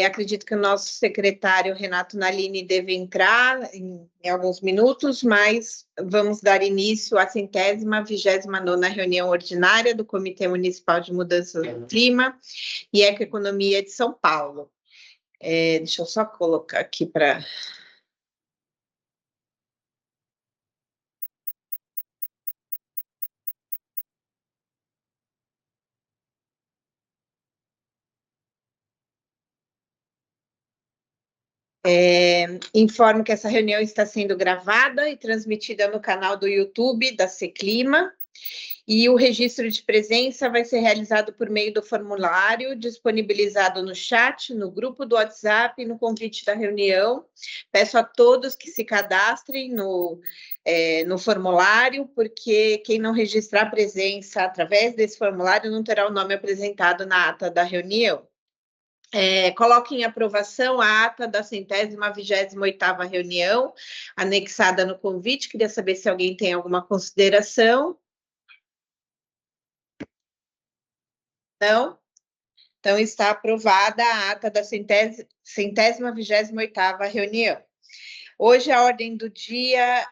Acredito que o nosso secretário Renato Nalini deve entrar em alguns minutos, mas vamos dar início à 129ª reunião ordinária do Comitê Municipal de Mudança do Clima e Ecoeconomia de São Paulo. Deixa eu só colocar aqui para... Informo que essa reunião está sendo gravada e transmitida no canal do YouTube da Seclima, e o registro de presença vai ser realizado por meio do formulário disponibilizado no chat, no grupo do WhatsApp e no convite da reunião. Peço a todos que se cadastrem no formulário, porque quem não registrar a presença através desse formulário não terá o nome apresentado na ata da reunião. Coloque em aprovação a ata da 128ª reunião, anexada no convite. Queria saber se alguém tem alguma consideração. Não? Então, está aprovada a ata da 128ª reunião. Hoje, a ordem do dia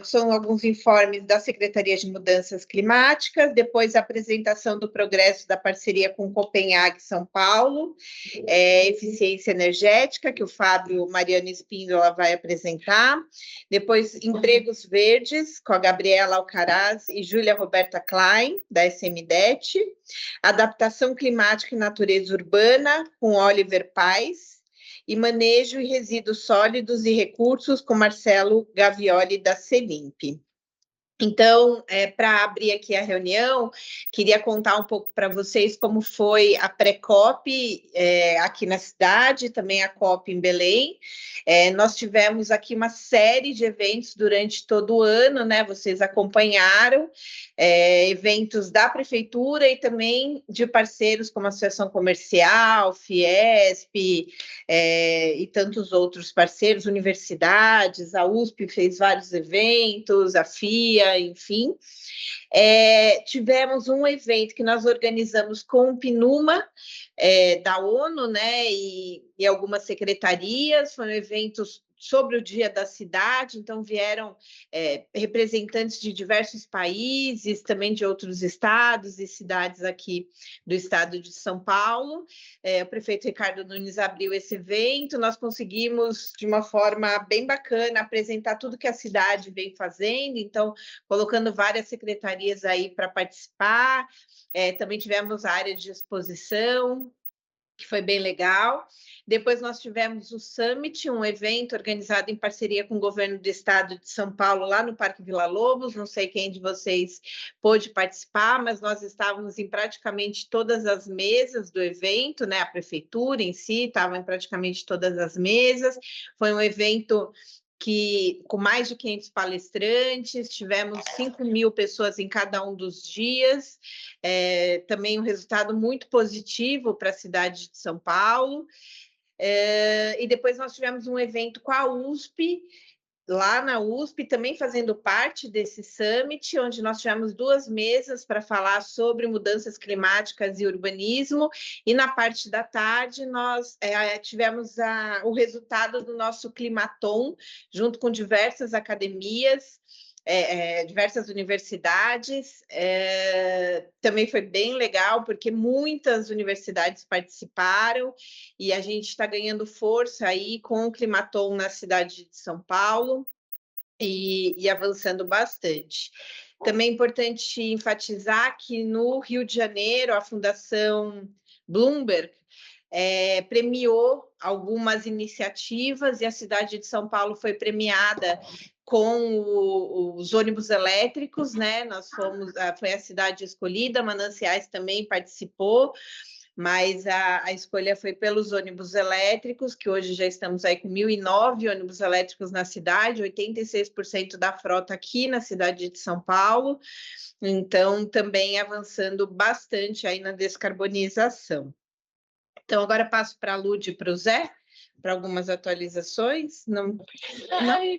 são alguns informes da Secretaria de Mudanças Climáticas, depois a apresentação do progresso da parceria com Copenhague, São Paulo, eficiência energética, que o Fábio Mariano Espíndola vai apresentar, depois empregos verdes, com a Gabriela Alcaraz e Júlia Roberta Klein, da SMDET, adaptação climática e natureza urbana, com Oliver Paes, e manejo e resíduos sólidos e recursos, com Marcelo Gavioli, da Celimp. Então, para abrir aqui a reunião, queria contar um pouco para vocês como foi a pré-COP aqui na cidade, também a COP em Belém. Nós tivemos aqui uma série de eventos durante todo o ano, né? Vocês acompanharam, eventos da prefeitura e também de parceiros como a Associação Comercial, Fiesp, e tantos outros parceiros, universidades, a USP fez vários eventos, a FIA, enfim. Tivemos um evento que nós organizamos com o PNUMA, da ONU, né, e algumas secretarias. Foram eventos sobre o Dia da Cidade, então vieram representantes de diversos países, também de outros estados e cidades aqui do estado de São Paulo. O prefeito Ricardo Nunes abriu esse evento, nós conseguimos, de uma forma bem bacana, apresentar tudo que a cidade vem fazendo, então, colocando várias secretarias aí para participar. Também tivemos a área de exposição, que foi bem legal. Depois nós tivemos o Summit, um evento organizado em parceria com o governo do estado de São Paulo, lá no Parque Vila Lobos. Não sei quem de vocês pôde participar, mas nós estávamos em praticamente todas as mesas do evento, né? A prefeitura em si estava em praticamente todas as mesas. Foi um evento com mais de 500 palestrantes, tivemos 5.000 pessoas em cada um dos dias, também um resultado muito positivo para a cidade de São Paulo. E depois nós tivemos um evento com a USP, lá na USP, também fazendo parte desse summit, onde nós tivemos 2 mesas para falar sobre mudanças climáticas e urbanismo, e na parte da tarde nós tivemos o resultado do nosso Climaton, junto com diversas academias, diversas universidades. Também foi bem legal, porque muitas universidades participaram, e a gente está ganhando força aí com o Climaton na cidade de São Paulo, e avançando bastante. Também é importante enfatizar que no Rio de Janeiro, a Fundação Bloomberg premiou algumas iniciativas, e a cidade de São Paulo foi premiada com os ônibus elétricos, né? Foi a cidade escolhida, Mananciais também participou, mas a escolha foi pelos ônibus elétricos, que hoje já estamos aí com 1.009 ônibus elétricos na cidade, 86% da frota aqui na cidade de São Paulo, então também avançando bastante aí na descarbonização. Então, agora passo para a Lud e para o Zé, para algumas atualizações. Não...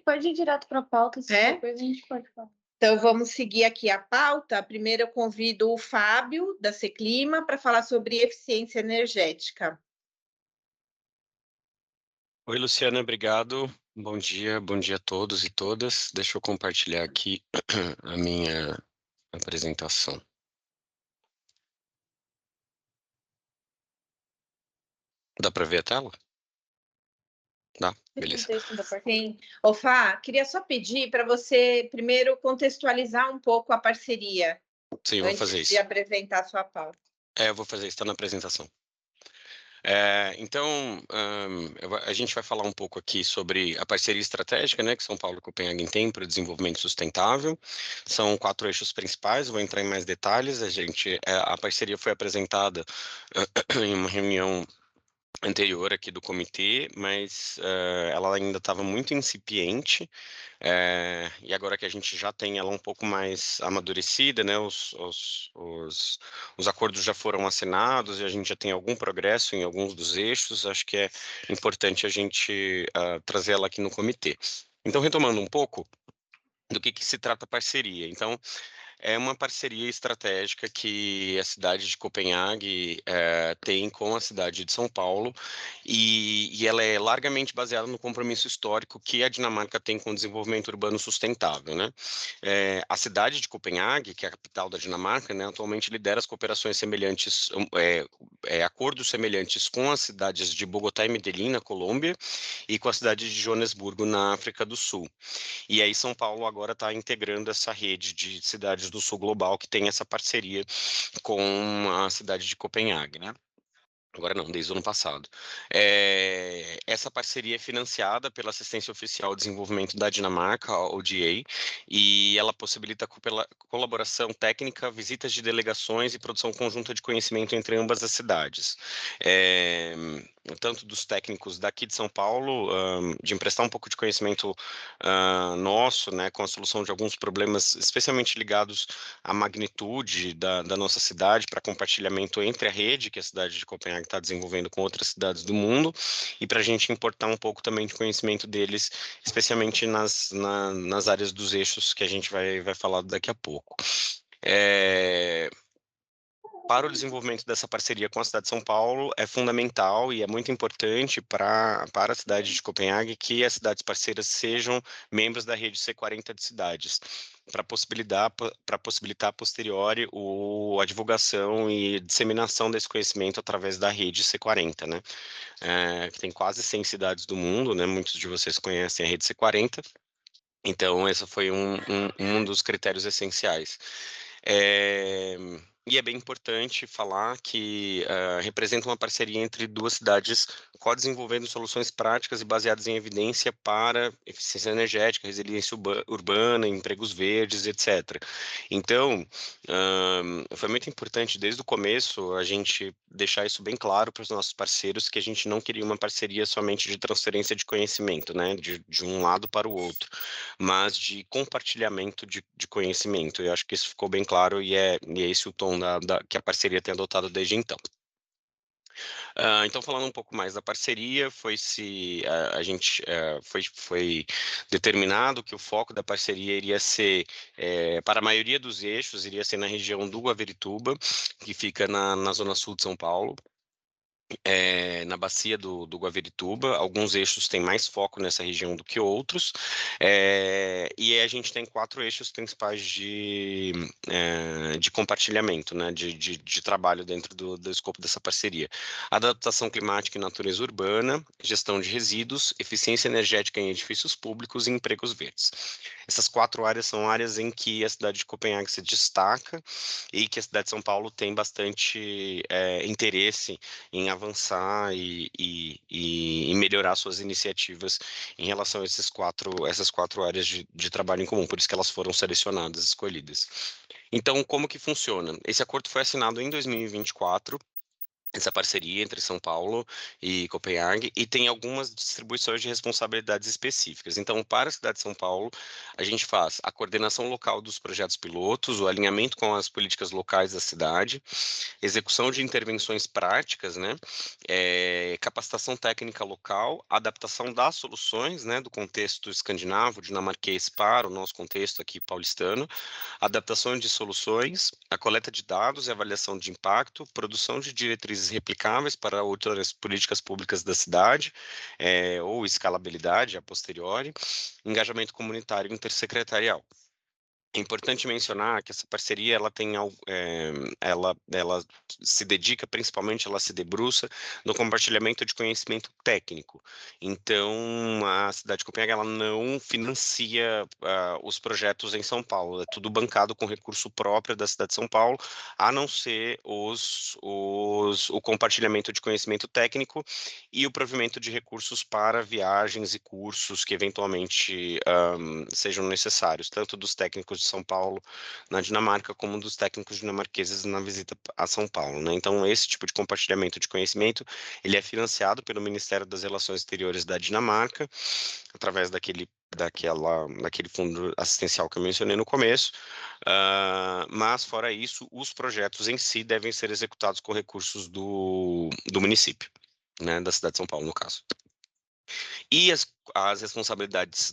Pode ir direto para a pauta, depois a gente pode falar. Então, vamos seguir aqui a pauta. Primeiro, eu convido o Fábio, da Seclima, para falar sobre eficiência energética. Oi, Luciana, obrigado. Bom dia a todos e todas. Deixa eu compartilhar aqui a minha apresentação. Dá para ver a tela? Dá? Beleza. Sim. Ô, Fá, queria só pedir para você primeiro contextualizar um pouco a parceria. Sim, eu vou fazer antes de isso. apresentar a sua pauta. Eu vou fazer isso, está na apresentação. Então, a gente vai falar um pouco aqui sobre a parceria estratégica, né, que São Paulo e Copenhague têm para o desenvolvimento sustentável. São 4 eixos principais, vou entrar em mais detalhes. A parceria foi apresentada em uma reunião anterior aqui do comitê, mas ela ainda estava muito incipiente, e agora que a gente já tem ela um pouco mais amadurecida, né, os acordos já foram assinados e a gente já tem algum progresso em alguns dos eixos, acho que é importante a gente trazer ela aqui no comitê. Então, retomando um pouco do que se trata a parceria. Então, é uma parceria estratégica que a cidade de Copenhague tem com a cidade de São Paulo e ela é largamente baseada no compromisso histórico que a Dinamarca tem com o desenvolvimento urbano sustentável, né? A cidade de Copenhague, que é a capital da Dinamarca, né, atualmente lidera as cooperações semelhantes, acordos semelhantes com as cidades de Bogotá e Medellín, na Colômbia, e com a cidade de Joanesburgo, na África do Sul. E aí São Paulo agora está integrando essa rede de cidades do Sul Global que tem essa parceria com a cidade de Copenhague, né? Agora não, desde o ano passado. Essa parceria é financiada pela Assistência Oficial ao Desenvolvimento da Dinamarca, a ODA, e ela possibilita colaboração técnica, visitas de delegações e produção conjunta de conhecimento entre ambas as cidades. Tanto dos técnicos daqui de São Paulo, de emprestar um pouco de conhecimento nosso, né, com a solução de alguns problemas, especialmente ligados à magnitude da nossa cidade, para compartilhamento entre a rede que a cidade de Copenhague está desenvolvendo com outras cidades do mundo, e para a gente importar um pouco também de conhecimento deles, especialmente nas áreas dos eixos que a gente vai falar daqui a pouco. Para o desenvolvimento dessa parceria com a cidade de São Paulo, é fundamental e é muito importante para a cidade de Copenhague que as cidades parceiras sejam membros da rede C40 de cidades, para possibilitar a posteriori a divulgação e disseminação desse conhecimento através da rede C40, né? Que tem quase 100 cidades do mundo, né? Muitos de vocês conhecem a rede C40. Então, esse foi um dos critérios essenciais. E é bem importante falar que representa uma parceria entre duas cidades co-desenvolvendo soluções práticas e baseadas em evidência para eficiência energética, resiliência urbana, empregos verdes, etc. Então, foi muito importante desde o começo a gente deixar isso bem claro para os nossos parceiros que a gente não queria uma parceria somente de transferência de conhecimento, né, de um lado para o outro, mas de compartilhamento de conhecimento. Eu acho que isso ficou bem claro e é esse o tom que a parceria tem adotado desde então. Então, falando um pouco mais da parceria, foi determinado que o foco da parceria iria ser, para a maioria dos eixos, iria ser na região do Guavirituba, que fica na zona sul de São Paulo. Na bacia do Guavirituba, alguns eixos têm mais foco nessa região do que outros, e a gente tem 4 eixos principais de compartilhamento, né, de trabalho dentro do escopo dessa parceria: adaptação climática e natureza urbana, gestão de resíduos, eficiência energética em edifícios públicos e empregos verdes. Essas 4 áreas são áreas em que a cidade de Copenhague se destaca e que a cidade de São Paulo tem bastante interesse em avançar e melhorar suas iniciativas em relação a essas 4 áreas de trabalho em comum, por isso que elas foram selecionadas, escolhidas. Então, como que funciona? Esse acordo foi assinado em 2024, essa parceria entre São Paulo e Copenhague, e tem algumas distribuições de responsabilidades específicas. Então, para a cidade de São Paulo, a gente faz a coordenação local dos projetos pilotos, o alinhamento com as políticas locais da cidade, execução de intervenções práticas, né, capacitação técnica local, adaptação das soluções, né, do contexto escandinavo, dinamarquês para o nosso contexto aqui paulistano, adaptação de soluções, a coleta de dados e avaliação de impacto, produção de diretrizes diretrizes replicáveis para outras políticas públicas da cidade, ou escalabilidade a posteriori, engajamento comunitário intersecretarial. É importante mencionar que essa parceria ela se dedica principalmente, ela se debruça no compartilhamento de conhecimento técnico. Então, a cidade de Copenhague ela não financia os projetos em São Paulo, é tudo bancado com recurso próprio da cidade de São Paulo, a não ser o compartilhamento de conhecimento técnico e o provimento de recursos para viagens e cursos que eventualmente sejam necessários, tanto dos técnicos de São Paulo na Dinamarca, como dos técnicos dinamarqueses na visita a São Paulo, né? Então, esse tipo de compartilhamento de conhecimento, ele é financiado pelo Ministério das Relações Exteriores da Dinamarca, através daquele fundo assistencial que eu mencionei no começo, mas, fora isso, os projetos em si devem ser executados com recursos do município, né, da cidade de São Paulo, no caso. E as responsabilidades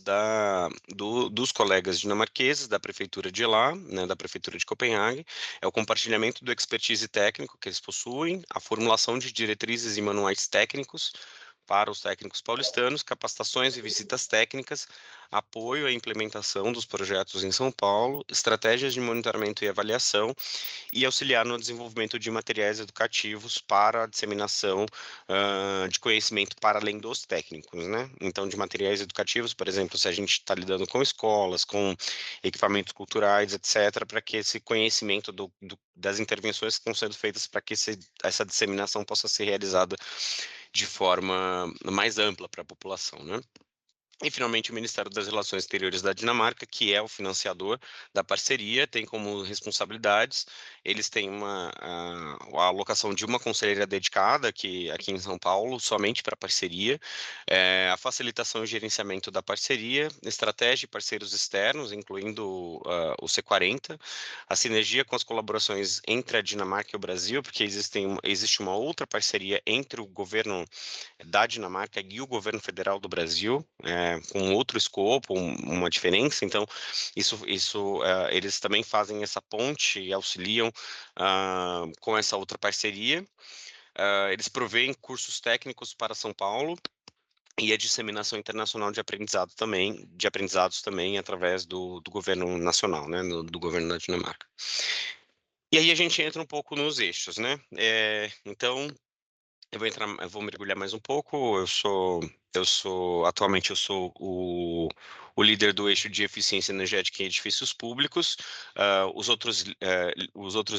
dos colegas dinamarqueses, da prefeitura de lá, né, da prefeitura de Copenhague, é o compartilhamento do expertise técnico que eles possuem, a formulação de diretrizes e manuais técnicos para os técnicos paulistanos, capacitações e visitas técnicas, apoio à implementação dos projetos em São Paulo, estratégias de monitoramento e avaliação, e auxiliar no desenvolvimento de materiais educativos para a disseminação de conhecimento para além dos técnicos, né? Então, de materiais educativos, por exemplo, se a gente está lidando com escolas, com equipamentos culturais, etc., para que esse conhecimento das intervenções que estão sendo feitas para que essa disseminação possa ser realizada de forma mais ampla para a população, né? E, finalmente, o Ministério das Relações Exteriores da Dinamarca, que é o financiador da parceria, tem como responsabilidades, eles têm a alocação de uma conselheira dedicada aqui em São Paulo, somente para a parceria, a facilitação e gerenciamento da parceria, estratégia e parceiros externos, incluindo o C40, a sinergia com as colaborações entre a Dinamarca e o Brasil, porque existe uma outra parceria entre o governo da Dinamarca e o governo federal do Brasil, com outro escopo, uma diferença. Então, eles também fazem essa ponte e auxiliam com essa outra parceria. Eles provêem cursos técnicos para São Paulo e a disseminação internacional de aprendizados também através do governo nacional, né, do governo da Dinamarca. E aí a gente entra um pouco nos eixos, né? Então, eu vou mergulhar mais um pouco. Atualmente eu sou o líder do eixo de eficiência energética em edifícios públicos. Os outros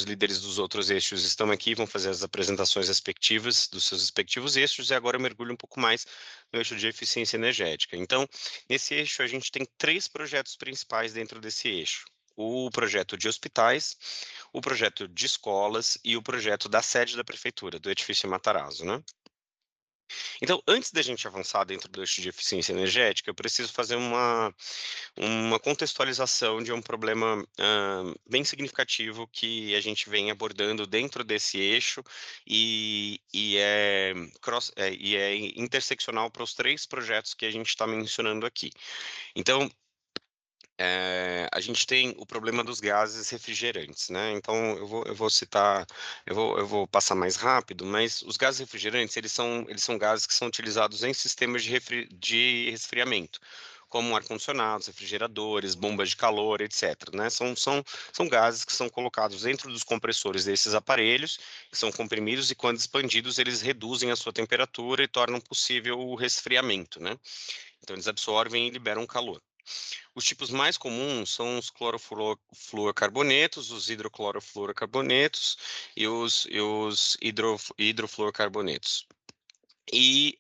líderes dos outros eixos estão aqui, vão fazer as apresentações respectivas dos seus respectivos eixos, e agora eu mergulho um pouco mais no eixo de eficiência energética. Então, nesse eixo a gente tem 3 projetos principais dentro desse eixo: o projeto de hospitais, o projeto de escolas e o projeto da sede da prefeitura, do edifício Matarazzo, né? Então, antes da gente avançar dentro do eixo de eficiência energética, eu preciso fazer uma contextualização de um problema bem significativo que a gente vem abordando dentro desse eixo e é interseccional para os 3 projetos que a gente está mencionando aqui. Então, a gente tem o problema dos gases refrigerantes, né? Então, eu vou passar mais rápido, mas os gases refrigerantes, eles são gases que são utilizados em sistemas de resfriamento, como ar-condicionados, refrigeradores, bombas de calor, etc., né? São gases que são colocados dentro dos compressores desses aparelhos, que são comprimidos, e quando expandidos, eles reduzem a sua temperatura e tornam possível o resfriamento, né? Então, eles absorvem e liberam calor. Os tipos mais comuns são os clorofluorcarbonetos, os hidroclorofluorcarbonetos e os hidrofluorcarbonetos. E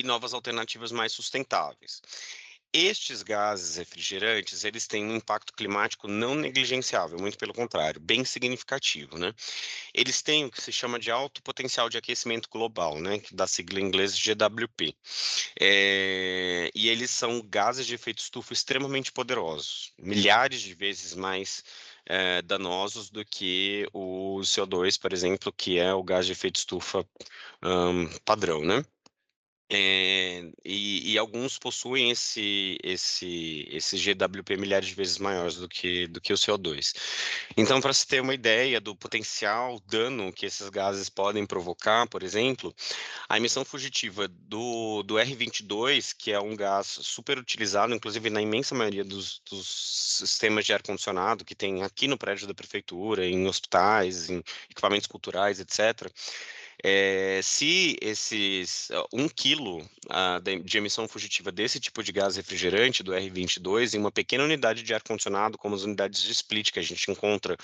novas alternativas mais sustentáveis. Estes gases refrigerantes, eles têm um impacto climático não negligenciável, muito pelo contrário, bem significativo, né? Eles têm o que se chama de alto potencial de aquecimento global, né, da sigla em inglês GWP. E eles são gases de efeito estufa extremamente poderosos, milhares de vezes mais danosos do que o CO2, por exemplo, que é o gás de efeito estufa padrão, né? E alguns possuem esse GWP milhares de vezes maiores do que o CO2. Então, para se ter uma ideia do potencial dano que esses gases podem provocar, por exemplo, a emissão fugitiva do R22, que é um gás super utilizado, inclusive na imensa maioria dos sistemas de ar-condicionado que tem aqui no prédio da prefeitura, em hospitais, em equipamentos culturais, etc., se esses 1 quilo de emissão fugitiva desse tipo de gás refrigerante, do R22, em uma pequena unidade de ar-condicionado, como as unidades de split que a gente encontra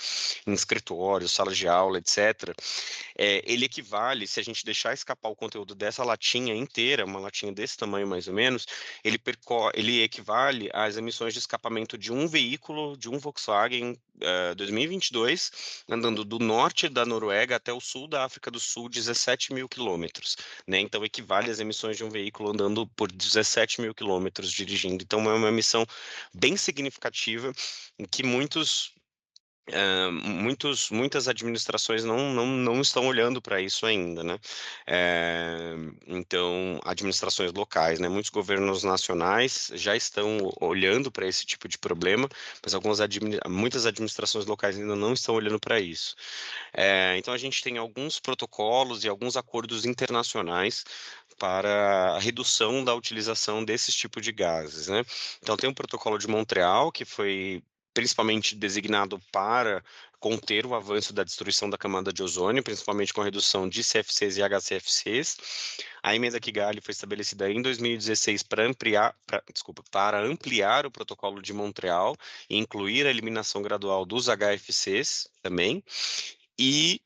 em escritórios, salas de aula, etc., ele equivale, se a gente deixar escapar o conteúdo dessa latinha inteira, uma latinha desse tamanho mais ou menos, ele equivale às emissões de escapamento de um veículo, de um Volkswagen 2022, andando do norte da Noruega até o sul da África do Sul, 17 mil quilômetros, né? Então, equivale às emissões de um veículo andando por 17 mil quilômetros dirigindo. Então, é uma emissão bem significativa, em que muitas administrações não estão olhando para isso ainda, né? Então, administrações locais, né? Muitos governos nacionais já estão olhando para esse tipo de problema, mas muitas administrações locais ainda não estão olhando para isso. Então, a gente tem alguns protocolos e alguns acordos internacionais para a redução da utilização desses tipos de gases, né? Então, tem o Protocolo de Montreal, que foi principalmente designado para conter o avanço da destruição da camada de ozônio, principalmente com a redução de CFCs e HCFCs. A emenda Kigali foi estabelecida em 2016 para ampliar o Protocolo de Montreal e incluir a eliminação gradual dos HFCs também. E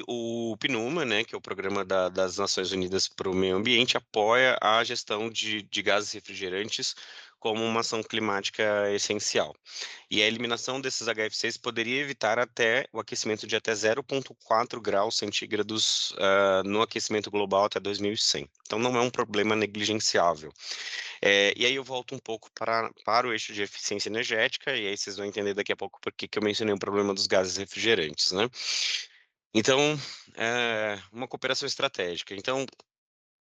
o PNUMA, né, que é o Programa das Nações Unidas para o Meio Ambiente, apoia a gestão de gases refrigerantes como uma ação climática essencial. E a eliminação desses HFCs poderia evitar o aquecimento de até 0,4 graus centígrados no aquecimento global até 2100. Então, não é um problema negligenciável. E aí eu volto um pouco para o eixo de eficiência energética, e aí vocês vão entender daqui a pouco por que eu mencionei o problema dos gases refrigerantes, né? Então, uma cooperação estratégica. Então,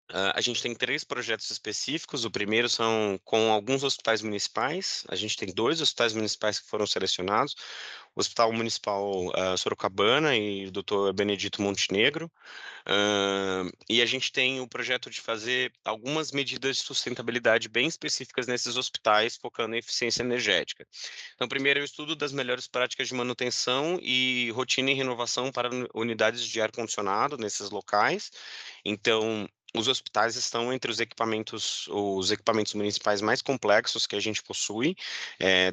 a gente tem 3 projetos específicos. O primeiro são com alguns hospitais municipais. A gente tem 2 hospitais municipais que foram selecionados. O Hospital Municipal Sorocabana e o Dr. Benedito Montenegro. E a gente tem o projeto de fazer algumas medidas de sustentabilidade bem específicas nesses hospitais, focando em eficiência energética. Então, primeiro é o estudo das melhores práticas de manutenção e rotina e renovação para unidades de ar-condicionado nesses locais. Então, os hospitais estão entre os equipamentos municipais mais complexos que a gente possui,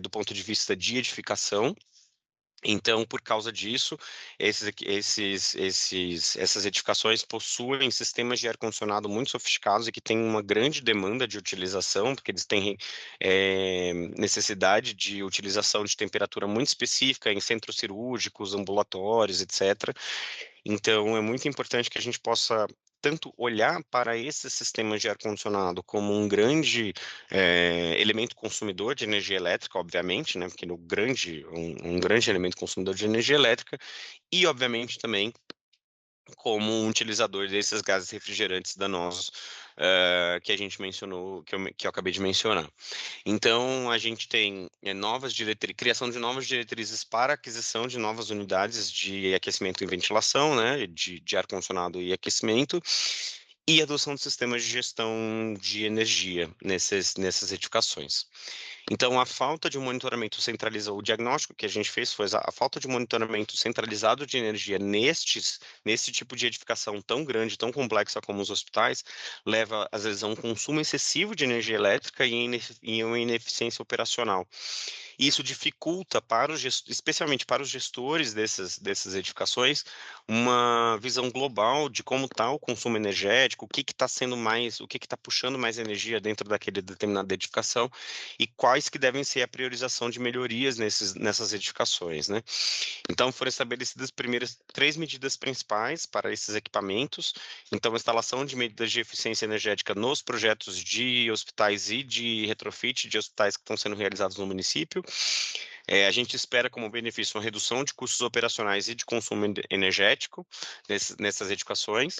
do ponto de vista de edificação. Então, por causa disso, essas edificações possuem sistemas de ar-condicionado muito sofisticados e que têm uma grande demanda de utilização, porque eles têm necessidade de utilização de temperatura muito específica em centros cirúrgicos, ambulatórios, etc. Então, é muito importante que a gente possa tanto olhar para esses sistemas de ar-condicionado como um grande elemento consumidor de energia elétrica, obviamente, né, porque um grande elemento consumidor de energia elétrica, e, obviamente, também como um utilizador desses gases refrigerantes danosos que a gente mencionou, que eu acabei de mencionar. Então, a gente tem criação de novas diretrizes para aquisição de novas unidades de aquecimento e ventilação, né, de ar-condicionado e aquecimento, e adoção de sistemas de gestão de energia nessas edificações. Então, a falta de um monitoramento centralizado, o diagnóstico que a gente fez foi a falta de monitoramento centralizado de energia nesse tipo de edificação tão grande, tão complexa como os hospitais, leva, às vezes, a um consumo excessivo de energia elétrica e uma ineficiência operacional. Isso dificulta, especialmente para os gestores dessas edificações, uma visão global de como está o consumo energético, o que está puxando mais energia dentro daquela determinada edificação e quais que devem ser a priorização de melhorias nessas edificações, né? Então, foram estabelecidas as primeiras 3 medidas principais para esses equipamentos. Então, a instalação de medidas de eficiência energética nos projetos de hospitais e de retrofit de hospitais que estão sendo realizados no município. A gente espera como benefício uma redução de custos operacionais e de consumo energético nessas edificações.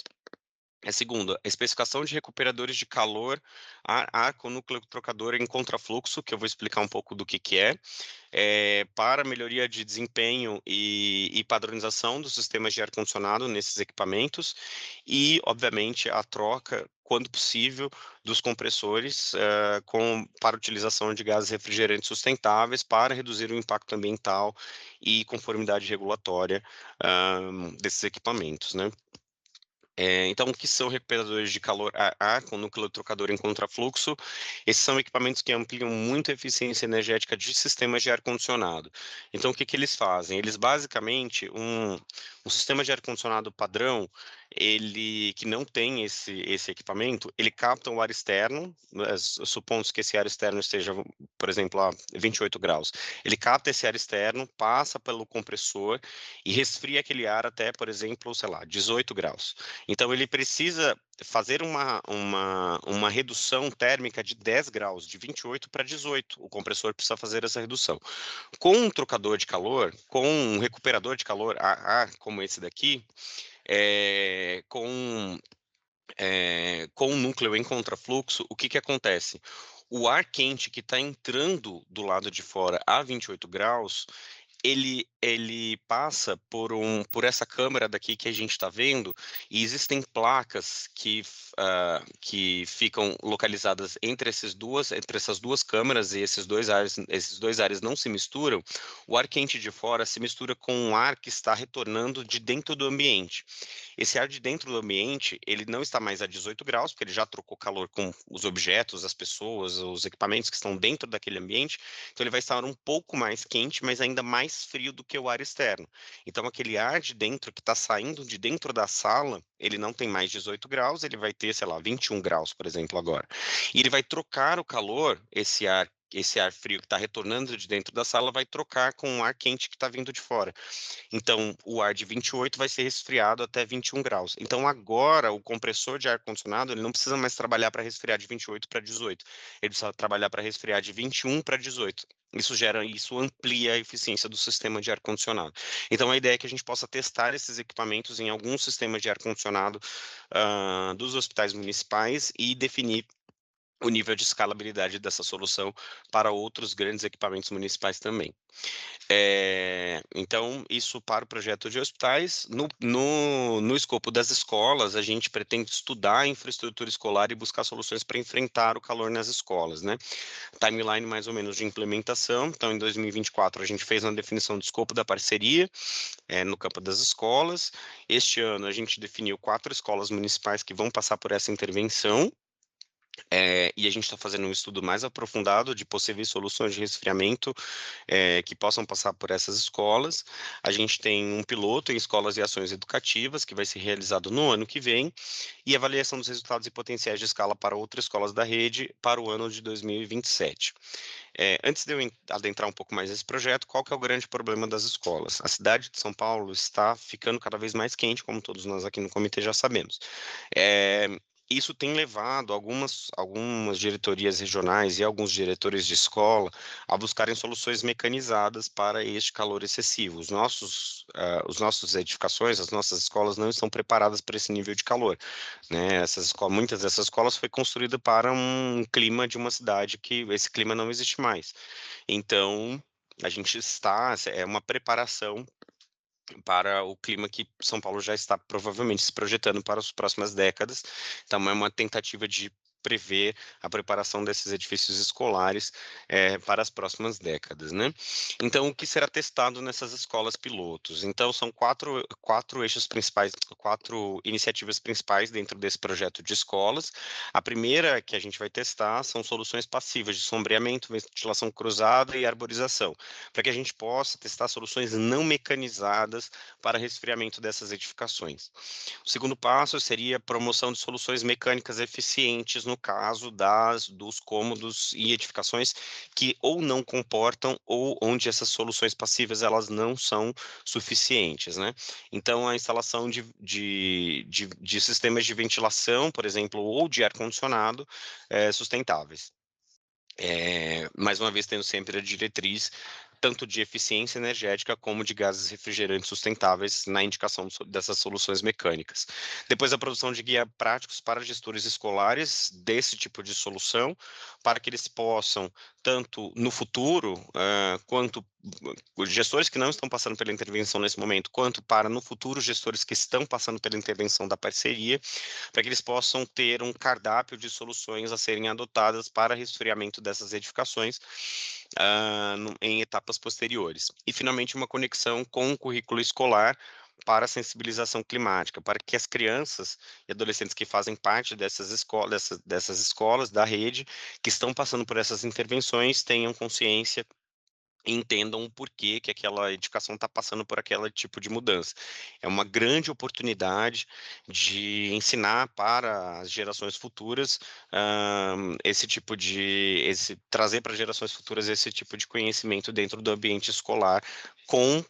A segunda, a especificação de recuperadores de calor ar com núcleo trocador em contrafluxo, que eu vou explicar um pouco do que é, para melhoria de desempenho e padronização dos sistemas de ar-condicionado nesses equipamentos e, obviamente, a troca, quando possível, dos compressores para utilização de gases refrigerantes sustentáveis para reduzir o impacto ambiental e conformidade regulatória desses equipamentos, né? Então, o que são recuperadores de calor ar com núcleo trocador em contrafluxo? Esses são equipamentos que ampliam muito a eficiência energética de sistemas de ar-condicionado. Então, o que eles fazem? Eles, basicamente, um sistema de ar-condicionado padrão, ele que não tem esse equipamento, ele capta o ar externo, supondo que esse ar externo esteja, por exemplo, a 28 graus. Ele capta esse ar externo, passa pelo compressor e resfria aquele ar até, por exemplo, sei lá, 18 graus. Então, ele precisa fazer uma redução térmica de 10 graus, de 28 para 18. O compressor precisa fazer essa redução. Com um trocador de calor, com um recuperador de calor AA, como esse daqui, com um núcleo em contrafluxo, o que acontece? O ar quente que está entrando do lado de fora a 28 graus, ele passa por essa câmara daqui que a gente está vendo, e existem placas que ficam localizadas entre essas duas câmaras, e esses dois ares não se misturam. O ar quente de fora se mistura com o ar que está retornando de dentro do ambiente. Esse ar de dentro do ambiente, ele não está mais a 18 graus, porque ele já trocou calor com os objetos, as pessoas, os equipamentos que estão dentro daquele ambiente, então ele vai estar um pouco mais quente, mas ainda mais frio do que o ar externo. Então aquele ar de dentro que está saindo de dentro da sala, ele não tem mais 18 graus, ele vai ter, sei lá, 21 graus, por exemplo, agora. E ele vai trocar o calor, esse ar frio que está retornando de dentro da sala vai trocar com o ar quente que está vindo de fora. Então, o ar de 28 vai ser resfriado até 21 graus. Então, agora, o compressor de ar-condicionado, ele não precisa mais trabalhar para resfriar de 28 para 18. Ele precisa trabalhar para resfriar de 21 para 18. Isso amplia a eficiência do sistema de ar-condicionado. Então, a ideia é que a gente possa testar esses equipamentos em alguns sistemas de ar-condicionado dos hospitais municipais e definir o nível de escalabilidade dessa solução para outros grandes equipamentos municipais também. Então, isso para o projeto de hospitais. No escopo das escolas, a gente pretende estudar a infraestrutura escolar e buscar soluções para enfrentar o calor nas escolas, né? Timeline mais ou menos de implementação. Então, em 2024, a gente fez uma definição do escopo da parceria no campo das escolas. Este ano, a gente definiu 4 escolas municipais que vão passar por essa intervenção. E a gente está fazendo um estudo mais aprofundado de possíveis soluções de resfriamento que possam passar por essas escolas. A gente tem um piloto em escolas e ações educativas que vai ser realizado no ano que vem, e avaliação dos resultados e potenciais de escala para outras escolas da rede para o ano de 2027. Antes de eu adentrar um pouco mais nesse projeto, qual que é o grande problema das escolas? A cidade de São Paulo está ficando cada vez mais quente, como todos nós aqui no comitê já sabemos. Isso tem levado algumas diretorias regionais e alguns diretores de escola a buscarem soluções mecanizadas para este calor excessivo. Os nossas edificações, as nossas escolas não estão preparadas para esse nível de calor, né? Muitas dessas escolas foi construída para um clima de uma cidade que esse clima não existe mais. Então, a gente é uma preparação para o clima que São Paulo já está provavelmente se projetando para as próximas décadas. Então, é uma tentativa de prever a preparação desses edifícios escolares para as próximas décadas, né? Então, o que será testado nessas escolas pilotos? Então, são quatro eixos principais, 4 iniciativas principais dentro desse projeto de escolas. A primeira que a gente vai testar são soluções passivas de sombreamento, ventilação cruzada e arborização, para que a gente possa testar soluções não mecanizadas para resfriamento dessas edificações. O segundo passo seria a promoção de soluções mecânicas eficientes no caso dos cômodos e edificações que ou não comportam ou onde essas soluções passivas elas não são suficientes, né? Então, a instalação de sistemas de ventilação, por exemplo, ou de ar-condicionado sustentáveis. Mais uma vez, tendo sempre a diretriz tanto de eficiência energética como de gases refrigerantes sustentáveis na indicação dessas soluções mecânicas. Depois, a produção de guia práticos para gestores escolares desse tipo de solução, para que eles possam, tanto no futuro, quanto os gestores que não estão passando pela intervenção nesse momento, quanto para no futuro gestores que estão passando pela intervenção da parceria, para que eles possam ter um cardápio de soluções a serem adotadas para resfriamento dessas edificações em etapas posteriores. E, finalmente, uma conexão com o currículo escolar para a sensibilização climática, para que as crianças e adolescentes que fazem parte dessas escolas da rede, que estão passando por essas intervenções, tenham consciência e entendam o porquê que aquela edificação está passando por aquele tipo de mudança. É uma grande oportunidade de ensinar para as gerações futuras trazer para gerações futuras esse tipo de conhecimento dentro do ambiente escolar com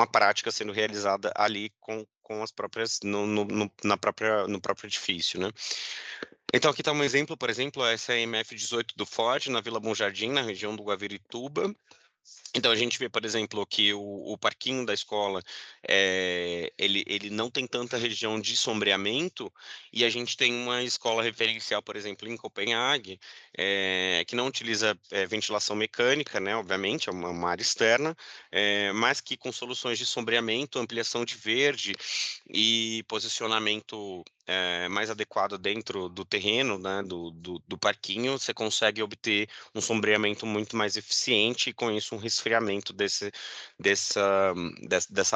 a prática sendo realizada ali com as próprias no próprio edifício, né? Então, aqui está um exemplo, por exemplo, essa é a MF 18 do Forte, na Vila Bom Jardim, na região do Guavirituba. Então, a gente vê, por exemplo, que o parquinho da escola, ele não tem tanta região de sombreamento, e a gente tem uma escola referencial, por exemplo, em Copenhague, que não utiliza ventilação mecânica, né, obviamente, é uma área externa, mas que com soluções de sombreamento, ampliação de verde e posicionamento mais adequado dentro do terreno, né, do parquinho, você consegue obter um sombreamento muito mais eficiente e, com isso, um resfriamento dessa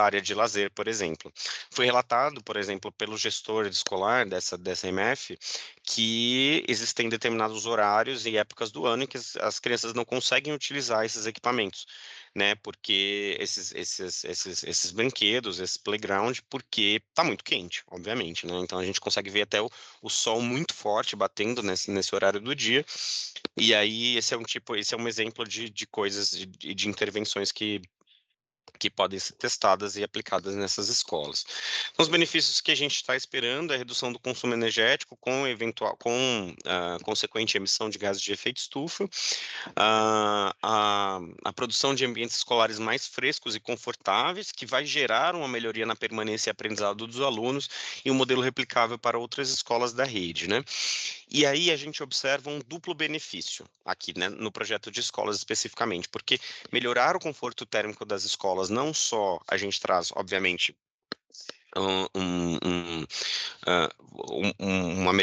área de lazer, por exemplo. Foi relatado, por exemplo, pelo gestor escolar dessa MF, que existem determinados horários e épocas do ano em que as crianças não conseguem utilizar esses equipamentos, né, porque esses brinquedos, esse playground, porque está muito quente, obviamente, né, então a gente consegue ver até o sol muito forte batendo nesse horário do dia, e aí esse é um exemplo de coisas e de intervenções que podem ser testadas e aplicadas nessas escolas. Então, os benefícios que a gente está esperando é a redução do consumo energético com consequente emissão de gases de efeito estufa, a produção de ambientes escolares mais frescos e confortáveis, que vai gerar uma melhoria na permanência e aprendizado dos alunos e um modelo replicável para outras escolas da rede, né? E aí a gente observa um duplo benefício aqui, né, no projeto de escolas especificamente, porque melhorar o conforto térmico das escolas, não só a gente traz, obviamente, o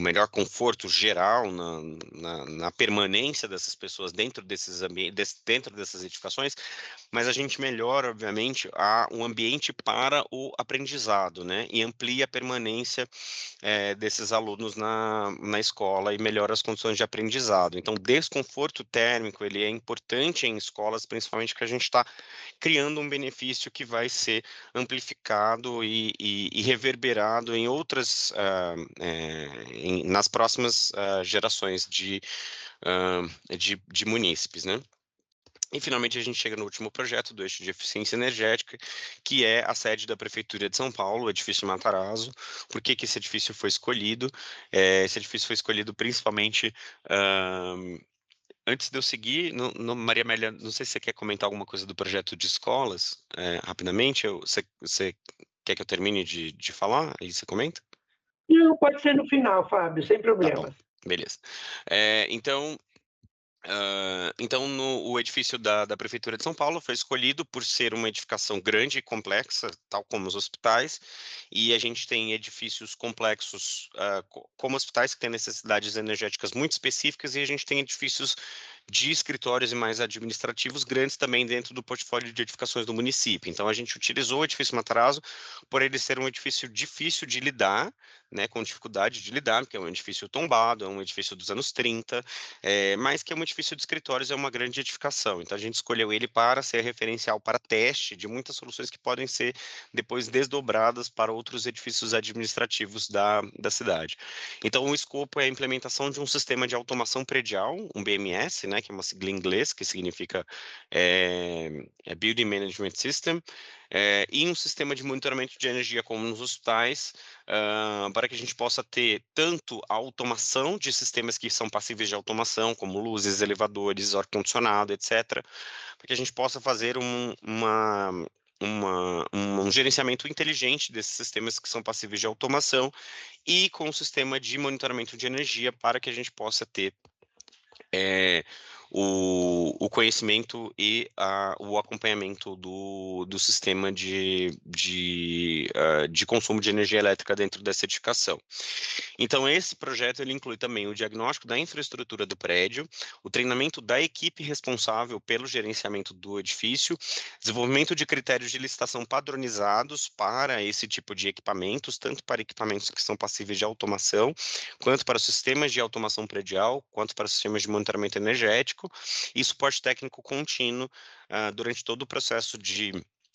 melhor conforto geral na permanência dessas pessoas dentro desses ambientes, dentro dessas edificações, mas a gente melhora, obviamente, um ambiente para o aprendizado, né? E amplia a permanência desses alunos na escola e melhora as condições de aprendizado. Então, desconforto térmico, ele é importante em escolas, principalmente porque a gente está criando um benefício que vai ser amplificado e reverberado em outras, nas próximas gerações de munícipes, né? E, finalmente, a gente chega no último projeto do eixo de eficiência energética, que é a sede da Prefeitura de São Paulo, o edifício Matarazzo. Por que esse edifício foi escolhido? Esse edifício foi escolhido principalmente... Antes de eu seguir, Maria Amélia, não sei se você quer comentar alguma coisa do projeto de escolas, rapidamente. Você quer que eu termine de falar? Aí você comenta? Não, pode ser no final, Fábio, sem Tá bom, problema. beleza. Então, o edifício da Prefeitura de São Paulo foi escolhido por ser uma edificação grande e complexa, tal como os hospitais, e a gente tem edifícios complexos como hospitais que têm necessidades energéticas muito específicas, e a gente tem edifícios de escritórios e mais administrativos grandes também dentro do portfólio de edificações do município. Então, a gente utilizou o edifício Matarazzo por ele ser um edifício difícil de lidar, né, com dificuldade de lidar, porque é um edifício tombado, é um edifício dos anos 30, mas que é um edifício de escritórios, é uma grande edificação. Então, a gente escolheu ele para ser referencial para teste de muitas soluções que podem ser depois desdobradas para outros edifícios administrativos da cidade. Então, o escopo é a implementação de um sistema de automação predial, um BMS, né, né, que é uma sigla em inglês, que significa Building Management System, e um sistema de monitoramento de energia como nos hospitais, para que a gente possa ter tanto a automação de sistemas que são passíveis de automação, como luzes, elevadores, ar-condicionado, etc., para que a gente possa fazer um gerenciamento inteligente desses sistemas que são passíveis de automação e com um sistema de monitoramento de energia para que a gente possa ter o conhecimento e o acompanhamento do sistema de consumo de energia elétrica dentro dessa edificação. Então, esse projeto ele inclui também o diagnóstico da infraestrutura do prédio, o treinamento da equipe responsável pelo gerenciamento do edifício, desenvolvimento de critérios de licitação padronizados para esse tipo de equipamentos, tanto para equipamentos que são passíveis de automação, quanto para sistemas de automação predial, quanto para sistemas de monitoramento energético, e suporte técnico contínuo durante todo o processo de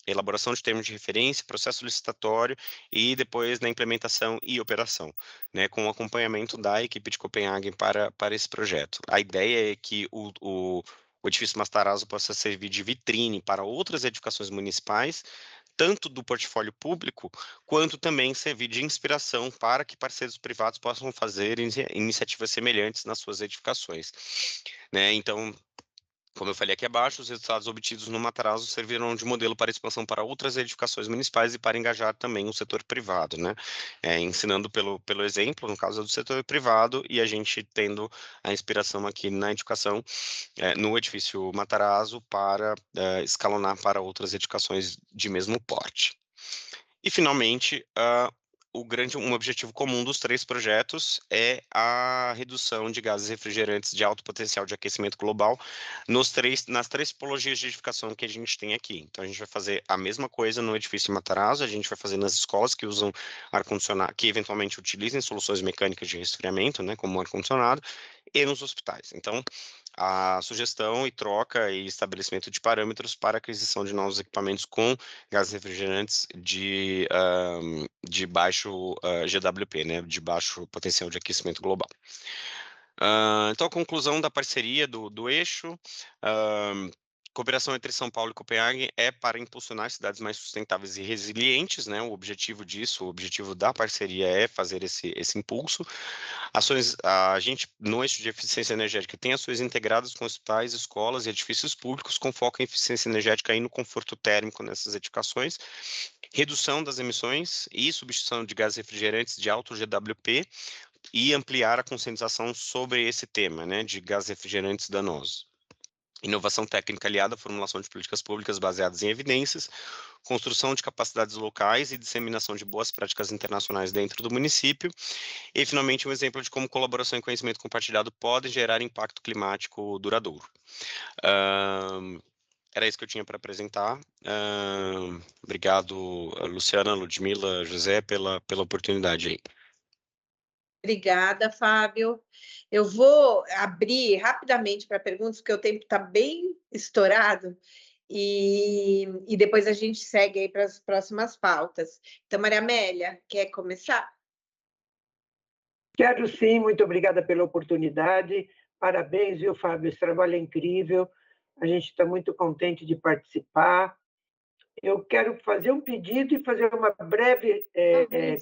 elaboração de termos de referência, processo licitatório e depois na implementação e operação, né, com o acompanhamento da equipe de Copenhague para esse projeto. A ideia é que o edifício Matarazzo possa servir de vitrine para outras edificações municipais, tanto do portfólio público, quanto também servir de inspiração para que parceiros privados possam fazer iniciativas semelhantes nas suas edificações, né? Então, como eu falei aqui abaixo, os resultados obtidos no Matarazzo servirão de modelo para expansão para outras edificações municipais e para engajar também o setor privado, né? Ensinando pelo exemplo, no caso do setor privado, e a gente tendo a inspiração aqui na edificação, no edifício Matarazzo, para escalonar para outras edificações de mesmo porte. E, finalmente, um objetivo comum dos 3 projetos é a redução de gases refrigerantes de alto potencial de aquecimento global nas 3 tipologias de edificação que a gente tem aqui. Então, a gente vai fazer a mesma coisa no edifício Matarazzo, a gente vai fazer nas escolas que usam ar-condicionado, que eventualmente utilizem soluções mecânicas de resfriamento, né, como ar-condicionado, e nos hospitais. Então, a sugestão e troca e estabelecimento de parâmetros para aquisição de novos equipamentos com gases refrigerantes de baixo GWP, né, de baixo potencial de aquecimento global. Então, a conclusão da parceria do eixo, cooperação entre São Paulo e Copenhague é para impulsionar cidades mais sustentáveis e resilientes, né? O objetivo da parceria é fazer esse impulso. A gente, no eixo de eficiência energética, tem ações integradas com hospitais, escolas e edifícios públicos, com foco em eficiência energética e no conforto térmico nessas edificações, redução das emissões e substituição de gases refrigerantes de alto GWP, e ampliar a conscientização sobre esse tema, né, de gases refrigerantes danosos. Inovação técnica aliada à formulação de políticas públicas baseadas em evidências, construção de capacidades locais e disseminação de boas práticas internacionais dentro do município. E, finalmente, um exemplo de como colaboração e conhecimento compartilhado podem gerar impacto climático duradouro. Era isso que eu tinha para apresentar. Obrigado, Luciana, Ludmila, José, pela oportunidade aí. Obrigada, Fábio. Eu vou abrir rapidamente para perguntas, porque o tempo está bem estourado, e depois a gente segue aí para as próximas pautas. Então, Maria Amélia, quer começar? Quero sim, muito obrigada pela oportunidade. Parabéns, viu, Fábio? Esse trabalho é incrível. A gente está muito contente de participar. Eu quero fazer um pedido e fazer uma breve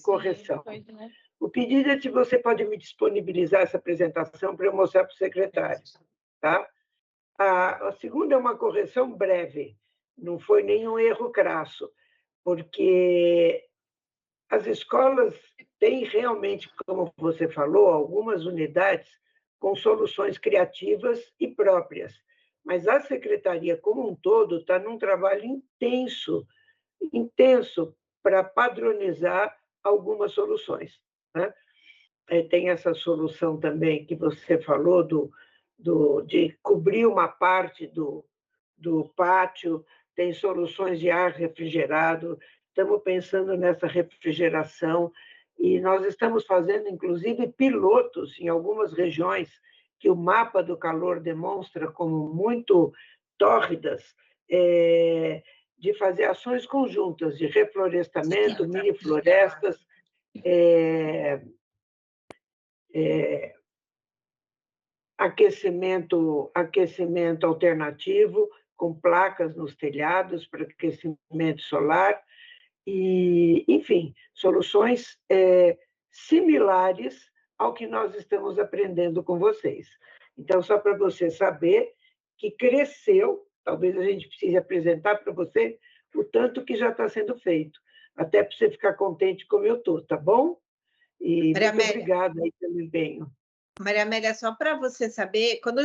correção. O pedido é se você pode me disponibilizar essa apresentação para eu mostrar para o secretário. Tá? A segunda é uma correção breve, não foi nenhum erro crasso, porque as escolas têm realmente, como você falou, algumas unidades com soluções criativas e próprias, mas a secretaria como um todo está num trabalho intenso para padronizar algumas soluções, né? Tem essa solução também que você falou de cobrir uma parte do pátio, tem soluções de ar refrigerado, estamos pensando nessa refrigeração e nós estamos fazendo, inclusive, pilotos em algumas regiões que o mapa do calor demonstra como muito tórridas, de fazer ações conjuntas de reflorestamento, mini-florestas, aquecimento alternativo, com placas nos telhados para aquecimento solar, e, enfim, soluções similares ao que nós estamos aprendendo com vocês. Então, só para você saber que cresceu, talvez a gente precise apresentar para você o tanto que já está sendo feito, até para você ficar contente como eu estou, tá bom? E muito obrigada aí pelo empenho. Maria Amélia, só para você saber, quando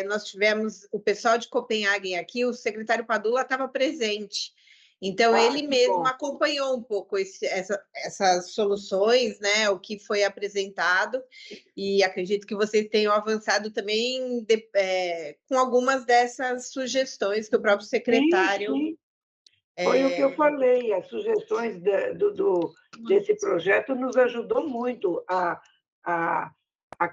nós tivemos o pessoal de Copenhague aqui, o secretário Padula estava presente. Então, ele mesmo acompanhou um pouco essas soluções, né, o que foi apresentado, e acredito que vocês tenham avançado também com algumas dessas sugestões que o próprio secretário... Sim. Foi o que eu falei, as sugestões desse projeto nos ajudou muito a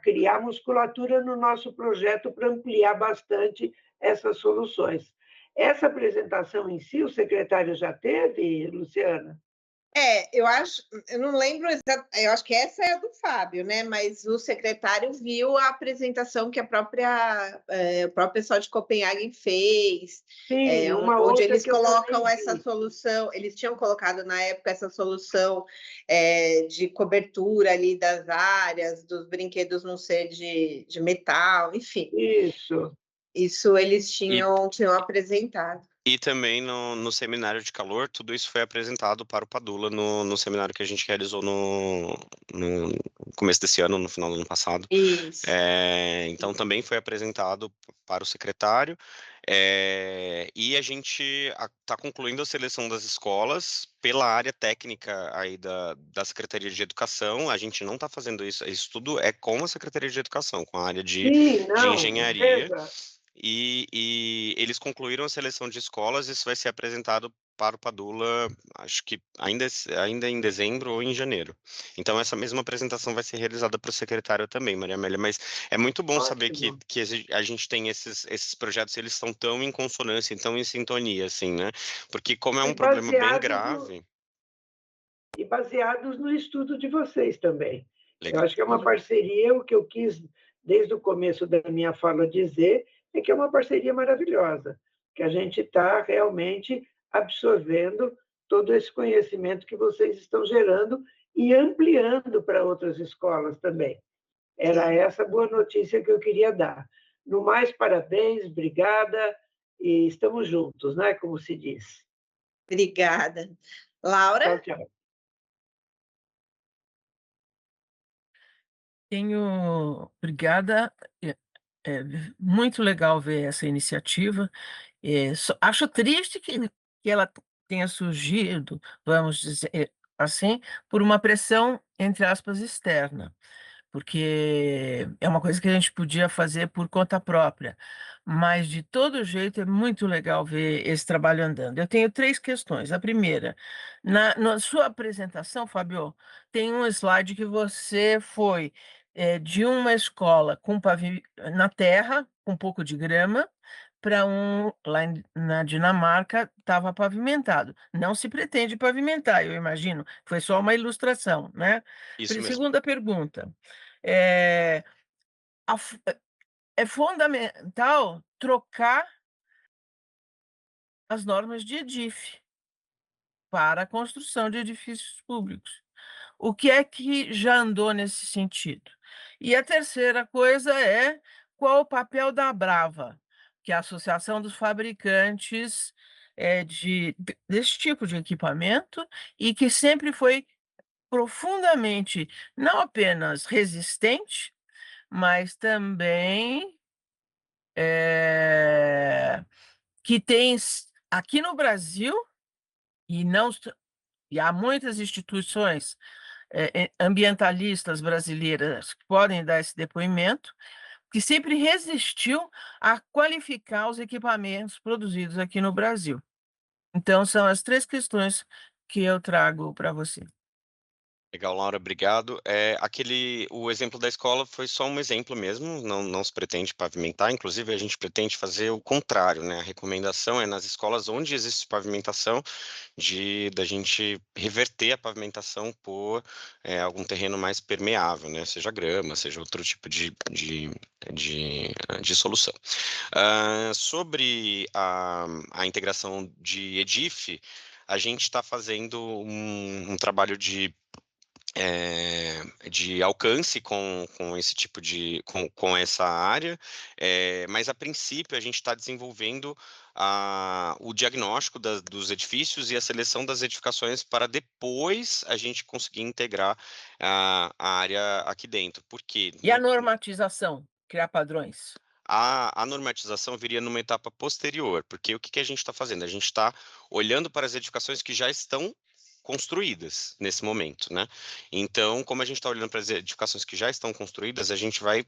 criar musculatura no nosso projeto para ampliar bastante essas soluções. Essa apresentação em si, o secretário já teve, Luciana? Eu não lembro exatamente, eu acho que essa é a do Fábio, né? Mas o secretário viu a apresentação que o próprio pessoal de Copenhague fez, Sim, onde eles colocam essa solução, eles tinham colocado na época essa solução de cobertura ali das áreas, dos brinquedos não ser de metal, enfim. Isso eles tinham apresentado. E também no seminário de calor, tudo isso foi apresentado para o Padula no seminário que a gente realizou no começo desse ano, no final do ano passado. Isso. Então, também foi apresentado para o secretário. E a gente está concluindo a seleção das escolas pela área técnica aí da Secretaria de Educação. A gente não está fazendo isso tudo é com a Secretaria de Educação, com a área de engenharia. E eles concluíram a seleção de escolas, isso vai ser apresentado para o Padula, acho que ainda em dezembro ou em janeiro. Então, essa mesma apresentação vai ser realizada para o secretário também, Maria Amélia, mas é muito bom saber que a gente tem esses projetos, eles estão tão em consonância, tão em sintonia, assim, né? Porque como é um problema bem grave... E baseados no estudo de vocês também. Legal. Eu acho que é uma parceria, o que eu quis, desde o começo da minha fala, dizer, é que é uma parceria maravilhosa, que a gente está realmente absorvendo todo esse conhecimento que vocês estão gerando e ampliando para outras escolas também. Era essa boa notícia que eu queria dar. No mais, parabéns, obrigada, e estamos juntos, né? Como se diz. Obrigada. Laura? Tchau, tchau. Obrigada. É muito legal ver essa iniciativa. Acho triste que ela tenha surgido, vamos dizer assim, por uma pressão, entre aspas, externa, porque é uma coisa que a gente podia fazer por conta própria. Mas, de todo jeito, é muito legal ver esse trabalho andando. Eu tenho 3 questões. A primeira, na sua apresentação, Fábio, tem um slide que você foi de uma escola na terra, com um pouco de grama, para lá na Dinamarca, estava pavimentado. Não se pretende pavimentar, eu imagino. Foi só uma ilustração, né? Isso mesmo. Segunda pergunta. É fundamental trocar as normas de EDIF para a construção de edifícios públicos. O que é que já andou nesse sentido? E a terceira coisa é qual o papel da Abrava, que é a Associação dos Fabricantes desse tipo de equipamento, e que sempre foi profundamente, não apenas resistente, mas também que tem aqui no Brasil, e há muitas instituições ambientalistas brasileiras que podem dar esse depoimento, que sempre resistiu a qualificar os equipamentos produzidos aqui no Brasil. Então, são as 3 questões que eu trago para você. Legal, Laura, obrigado. O exemplo da escola foi só um exemplo mesmo, não se pretende pavimentar, inclusive a gente pretende fazer o contrário, né? A recomendação é nas escolas onde existe pavimentação, da gente reverter a pavimentação por algum terreno mais permeável, né? Seja grama, seja outro tipo de solução. Sobre a integração de EDIF, a gente está fazendo um trabalho de alcance com esse tipo com essa área, mas a princípio a gente está desenvolvendo o diagnóstico dos edifícios e a seleção das edificações para depois a gente conseguir integrar a área aqui dentro. Por quê? E a normatização? Criar padrões? A normatização viria numa etapa posterior, porque o que a gente está fazendo? A gente está olhando para as edificações que já estão construídas nesse momento, né? Então, como a gente está olhando para as edificações que já estão construídas, a gente vai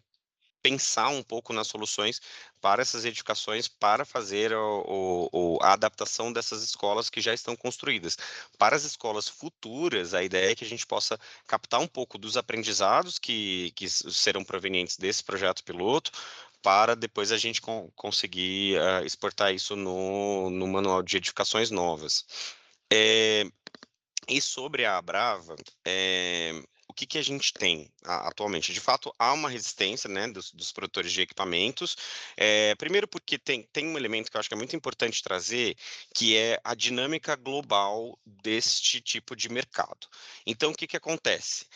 pensar um pouco nas soluções para essas edificações para fazer a adaptação dessas escolas que já estão construídas. Para as escolas futuras, a ideia é que a gente possa captar um pouco dos aprendizados que serão provenientes desse projeto piloto, para depois a gente conseguir exportar isso no manual de edificações novas. E sobre a Abrava, o que a gente tem atualmente? De fato, há uma resistência, né, dos produtores de equipamentos. Primeiro porque tem um elemento que eu acho que é muito importante trazer, que é a dinâmica global deste tipo de mercado. Então, o que acontece?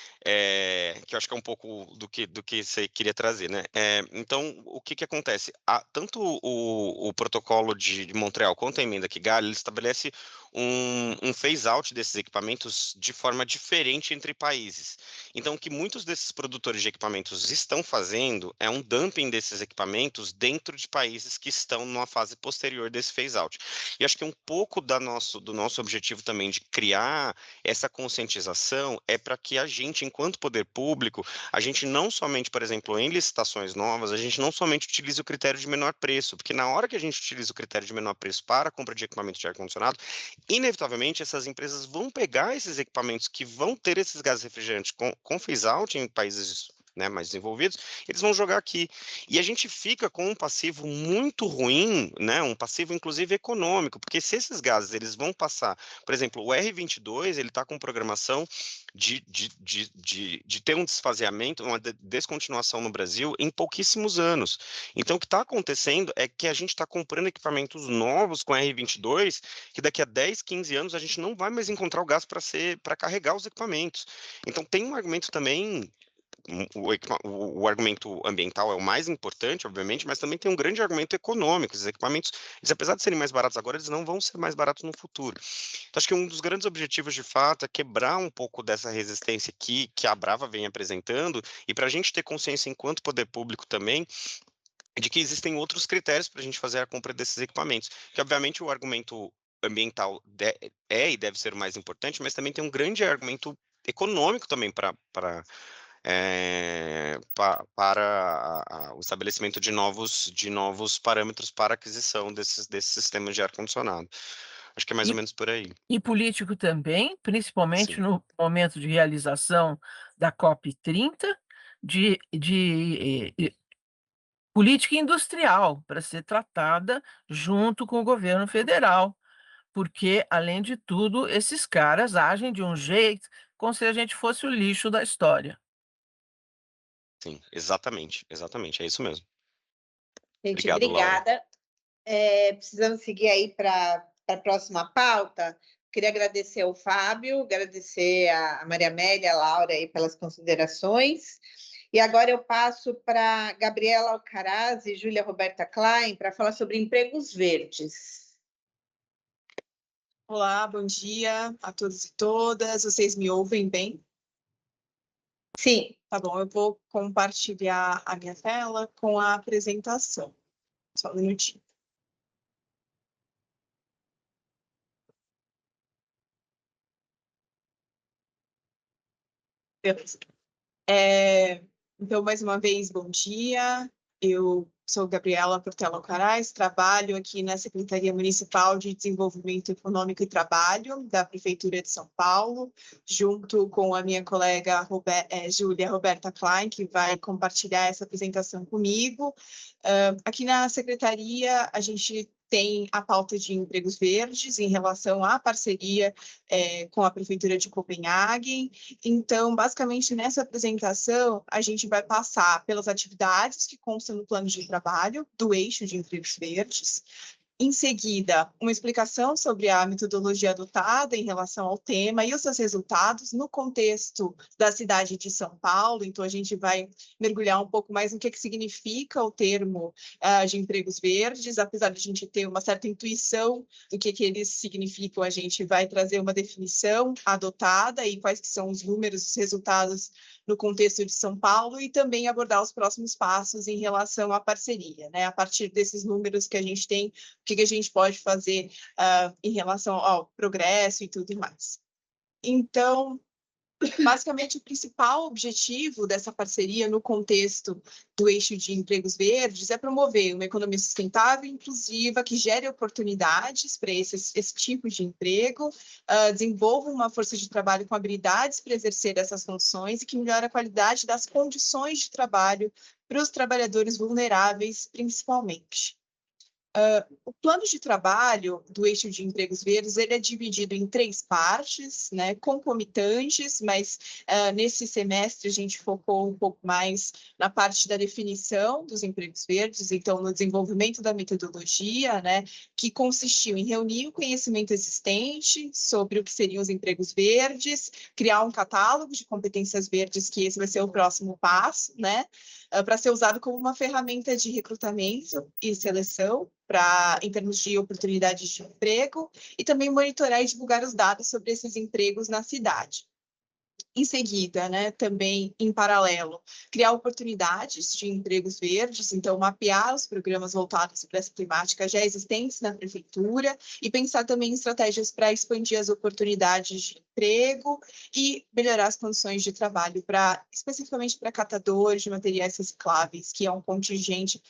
Que eu acho que é um pouco do que você queria trazer, né? Então, o que acontece? Tanto o protocolo de Montreal quanto a emenda Kigali, ele estabelece um phase-out desses equipamentos de forma diferente entre países. Então, o que muitos desses produtores de equipamentos estão fazendo é um dumping desses equipamentos dentro de países que estão numa fase posterior desse phase-out. E acho que um pouco do nosso objetivo também de criar essa conscientização é para que a gente, enquanto poder público, a gente não somente, por exemplo, em licitações novas, a gente não somente utilize o critério de menor preço, porque na hora que a gente utiliza o critério de menor preço para a compra de equipamento de ar-condicionado, inevitavelmente essas empresas vão pegar esses equipamentos que vão ter esses gases refrigerantes com phase-out em países, né, mais desenvolvidos, eles vão jogar aqui. E a gente fica com um passivo muito ruim, né, um passivo inclusive econômico, porque se esses gases eles vão passar, por exemplo, o R22, ele está com programação de ter um desfaseamento, uma descontinuação no Brasil em pouquíssimos anos. Então, o que está acontecendo é que a gente está comprando equipamentos novos com R22, que daqui a 10, 15 anos a gente não vai mais encontrar o gás para carregar os equipamentos. Então, tem um argumento também. O argumento ambiental é o mais importante, obviamente, mas também tem um grande argumento econômico. Os equipamentos, apesar de serem mais baratos agora, eles não vão ser mais baratos no futuro. Então, acho que um dos grandes objetivos, de fato, é quebrar um pouco dessa resistência que a Brava vem apresentando, e para a gente ter consciência, enquanto poder público também, de que existem outros critérios para a gente fazer a compra desses equipamentos. Que, obviamente, o argumento ambiental e deve ser o mais importante, mas também tem um grande argumento econômico também para o estabelecimento de novos parâmetros para aquisição desses sistemas de ar-condicionado. Acho que é mais ou menos por aí. E político também, principalmente Sim. no momento de realização da COP30, de política industrial para ser tratada junto com o governo federal, porque, além de tudo, esses caras agem de um jeito como se a gente fosse o lixo da história. Sim, exatamente, é isso mesmo. Gente, Obrigado, Laura. obrigada. Precisamos seguir aí para a próxima pauta. Queria agradecer ao Fábio, agradecer a Maria Amélia, a Laura aí pelas considerações. E agora eu passo para Gabriela Alcaraz e Júlia Roberta Klein para falar sobre empregos verdes. Olá, bom dia a todos e todas. Vocês me ouvem bem? Sim. Tá bom, eu vou compartilhar a minha tela com a apresentação. Só um minutinho. Beleza. Então, mais uma vez, bom dia. Eu sou Gabriela Portela Carais, trabalho aqui na Secretaria Municipal de Desenvolvimento Econômico e Trabalho da Prefeitura de São Paulo, junto com a minha colega Júlia Roberta Klein, que vai compartilhar essa apresentação comigo. Aqui na Secretaria, a gente tem a pauta de empregos verdes em relação à parceria com a Prefeitura de Copenhague. Então, basicamente, nessa apresentação, a gente vai passar pelas atividades que constam no plano de trabalho do eixo de empregos verdes. Em seguida, uma explicação sobre a metodologia adotada em relação ao tema e os seus resultados no contexto da cidade de São Paulo. Então, a gente vai mergulhar um pouco mais no que significa o termo de empregos verdes. Apesar de a gente ter uma certa intuição do que eles significam, a gente vai trazer uma definição adotada e quais que são os números, os resultados no contexto de São Paulo, e também abordar os próximos passos em relação à parceria, né? A partir desses números que a gente tem, o que a gente pode fazer em relação ao progresso e tudo mais. Então, basicamente, o principal objetivo dessa parceria no contexto do eixo de empregos verdes é promover uma economia sustentável e inclusiva que gere oportunidades para esse tipo de emprego, desenvolva uma força de trabalho com habilidades para exercer essas funções e que melhore a qualidade das condições de trabalho para os trabalhadores vulneráveis, principalmente. O plano de trabalho do eixo de empregos verdes ele é dividido em 3 partes, né, concomitantes, mas nesse semestre a gente focou um pouco mais na parte da definição dos empregos verdes, então no desenvolvimento da metodologia, né, que consistiu em reunir o conhecimento existente sobre o que seriam os empregos verdes, criar um catálogo de competências verdes, que esse vai ser o próximo passo, né, para ser usado como uma ferramenta de recrutamento e seleção em termos de oportunidades de emprego, e também monitorar e divulgar os dados sobre esses empregos na cidade. Em seguida, né, também em paralelo, criar oportunidades de empregos verdes, então mapear os programas voltados para essa temática já existentes na prefeitura e pensar também em estratégias para expandir as oportunidades de emprego e melhorar as condições de trabalho especificamente para catadores de materiais recicláveis, que é um contingente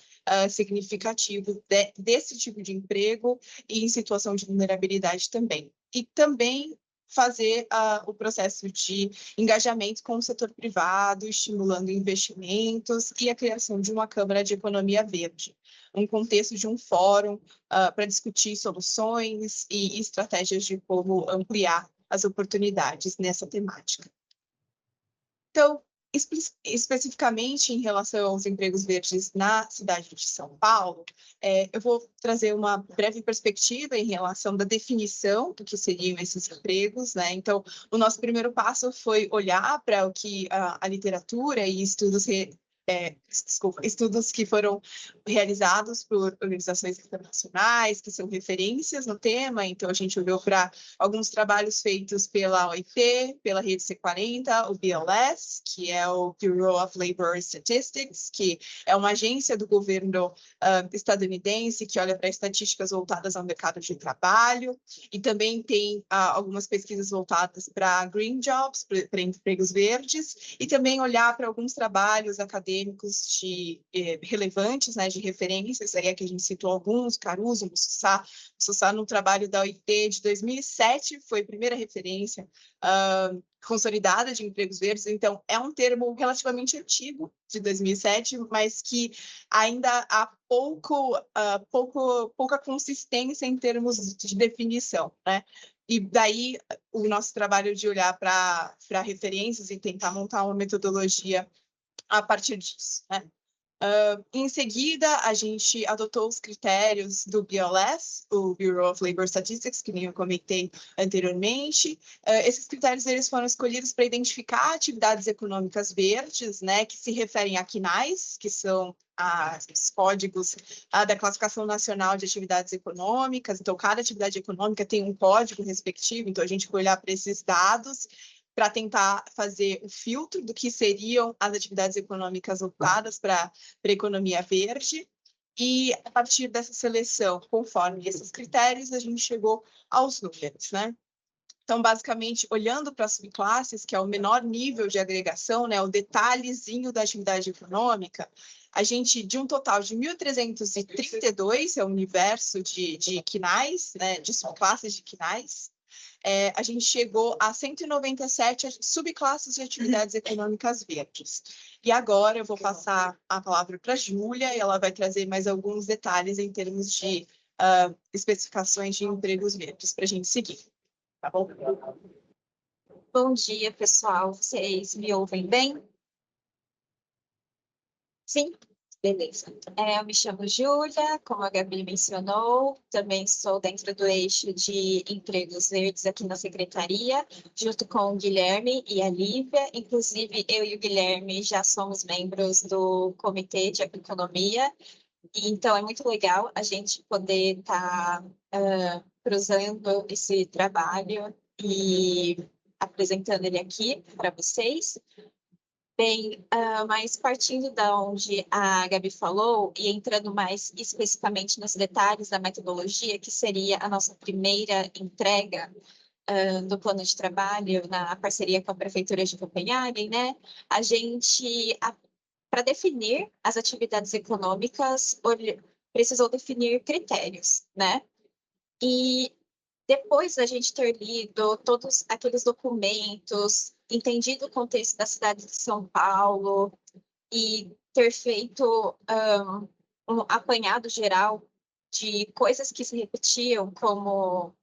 significativo desse tipo de emprego e em situação de vulnerabilidade também. E também fazer o processo de engajamento com o setor privado, estimulando investimentos e a criação de uma Câmara de Economia Verde, um contexto de um fórum para discutir soluções e estratégias de como ampliar as oportunidades nessa temática. Então, especificamente em relação aos empregos verdes na cidade de São Paulo, eu vou trazer uma breve perspectiva em relação da definição do que seriam esses empregos, né? Então, o nosso primeiro passo foi olhar para o que a literatura e estudos que foram realizados por organizações internacionais, que são referências no tema. Então, a gente olhou para alguns trabalhos feitos pela OIT, pela Rede C40, o BLS, que é o Bureau of Labor Statistics, que é uma agência do governo estadunidense que olha para estatísticas voltadas ao mercado de trabalho, e também tem algumas pesquisas voltadas para green jobs, para empregos verdes, e também olhar para alguns trabalhos acadêmicos relevantes, né, de referências, aí é que a gente citou alguns, Caruso, Mussá no trabalho da OIT de 2007, foi a primeira referência consolidada de empregos verdes, então é um termo relativamente antigo, de 2007, mas que ainda há pouca consistência em termos de definição, né? E daí o nosso trabalho de olhar para referências e tentar montar uma metodologia a partir disso, né? Em seguida, a gente adotou os critérios do BLS, o Bureau of Labor Statistics, que nem eu comentei anteriormente. Esses critérios eles foram escolhidos para identificar atividades econômicas verdes, né, que se referem a CNAES, que são os códigos da Classificação Nacional de Atividades Econômicas. Então, cada atividade econômica tem um código respectivo, então a gente vai olhar para esses dados para tentar fazer o filtro do que seriam as atividades econômicas voltadas para a economia verde. E, a partir dessa seleção, conforme esses critérios, a gente chegou aos números, né? Então, basicamente, olhando para as subclasses, que é o menor nível de agregação, né, o detalhezinho da atividade econômica, a gente, de um total de 1.332, é o universo de quinais, né, de subclasses de quinais, a gente chegou a 197 subclasses de atividades econômicas verdes. E agora eu vou passar a palavra para a Júlia, e ela vai trazer mais alguns detalhes em termos de especificações de empregos verdes para a gente seguir. Tá bom? Bom dia, pessoal. Vocês me ouvem bem? Sim? Beleza. Eu me chamo Júlia, como a Gabi mencionou, também sou dentro do eixo de empregos verdes aqui na Secretaria, junto com o Guilherme e a Lívia. Inclusive, eu e o Guilherme já somos membros do Comitê de Economia, e então é muito legal a gente poder estar cruzando esse trabalho e apresentando ele aqui para vocês. Bem, mas partindo da onde a Gabi falou e entrando mais especificamente nos detalhes da metodologia, que seria a nossa primeira entrega do plano de trabalho na parceria com a Prefeitura de Copenhague, né? A gente, para definir as atividades econômicas, precisou definir critérios, né? E depois da gente ter lido todos aqueles documentos, entendido o contexto da cidade de São Paulo e ter feito um apanhado geral de coisas que se repetiam, como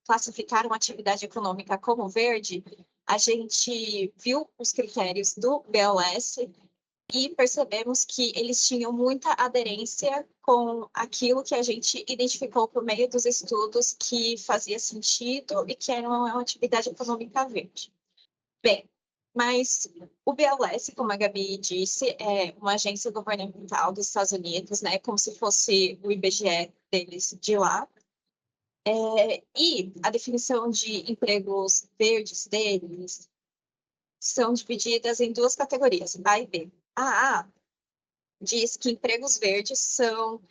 classificar uma atividade econômica como verde, a gente viu os critérios do BLS e percebemos que eles tinham muita aderência com aquilo que a gente identificou por meio dos estudos que fazia sentido e que era uma atividade econômica verde. Bem, mas o BLS, como a Gabi disse, é uma agência governamental dos Estados Unidos, né, como se fosse o IBGE deles de lá. E a definição de empregos verdes deles são divididas em duas categorias, A e B. A diz que empregos verdes são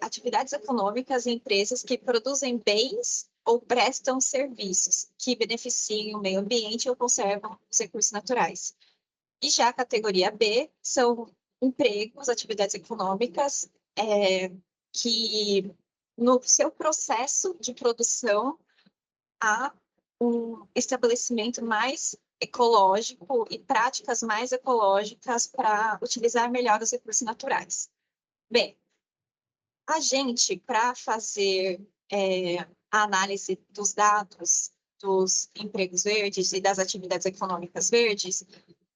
atividades econômicas em empresas que produzem bens ou prestam serviços que beneficiam o meio ambiente ou conservam os recursos naturais. E já a categoria B são empregos, atividades econômicas que, no seu processo de produção, há um estabelecimento mais ecológico e práticas mais ecológicas para utilizar melhor os recursos naturais. Bem, a gente, para fazer a análise dos dados dos empregos verdes e das atividades econômicas verdes,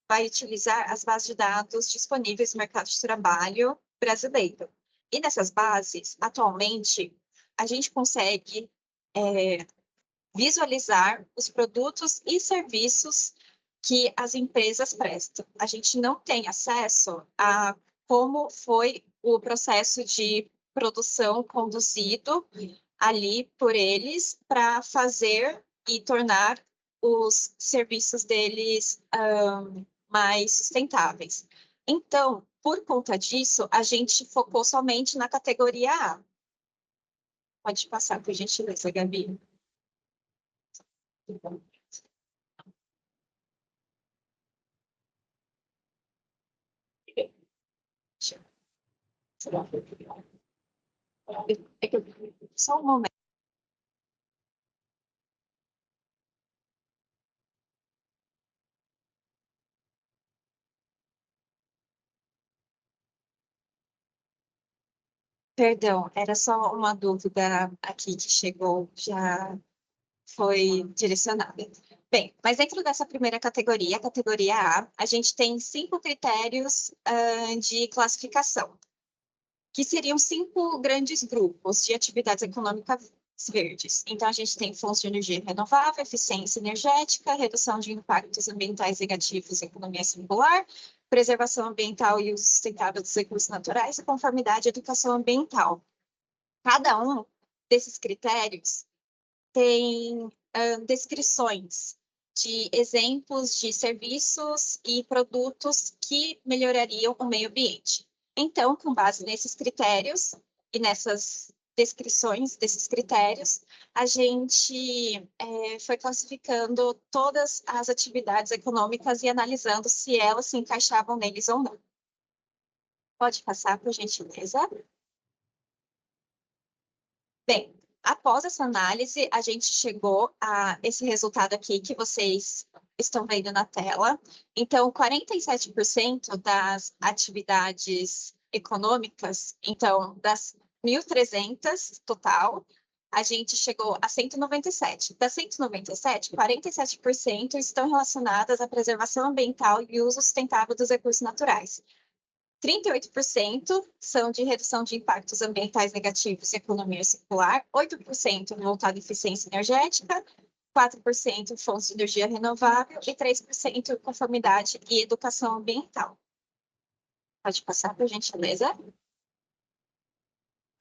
vai utilizar as bases de dados disponíveis no mercado de trabalho brasileiro. E nessas bases, atualmente, a gente consegue visualizar os produtos e serviços que as empresas prestam. A gente não tem acesso a como foi o processo de produção conduzido ali por eles para fazer e tornar os serviços deles mais sustentáveis. Então, por conta disso, a gente focou somente na categoria A. Pode passar, por gentileza, Gabi. Só um momento. Perdão, era só uma dúvida aqui que chegou, já foi direcionada. Bem, mas dentro dessa primeira categoria, a categoria A, a gente tem 5 critérios de classificação, que seriam 5 grandes grupos de atividades econômicas verdes. Então, a gente tem fontes de energia renovável, eficiência energética, redução de impactos ambientais negativos, economia circular, preservação ambiental e uso sustentável dos recursos naturais e conformidade à educação ambiental. Cada um desses critérios tem descrições de exemplos de serviços e produtos que melhorariam o meio ambiente. Então, com base nesses critérios e nessas descrições desses critérios, a gente foi classificando todas as atividades econômicas e analisando se elas se encaixavam neles ou não. Pode passar, por gentileza. Bem, após essa análise, a gente chegou a esse resultado aqui que vocês estão vendo na tela. Então, 47% das atividades econômicas, então, das 1.300 total, a gente chegou a 197. Das 197, 47% estão relacionadas à preservação ambiental e uso sustentável dos recursos naturais. 38% são de redução de impactos ambientais negativos e economia circular, 8% voltado à eficiência energética, 4% fontes de energia renovável e 3% conformidade e educação ambiental. Pode passar, por gentileza.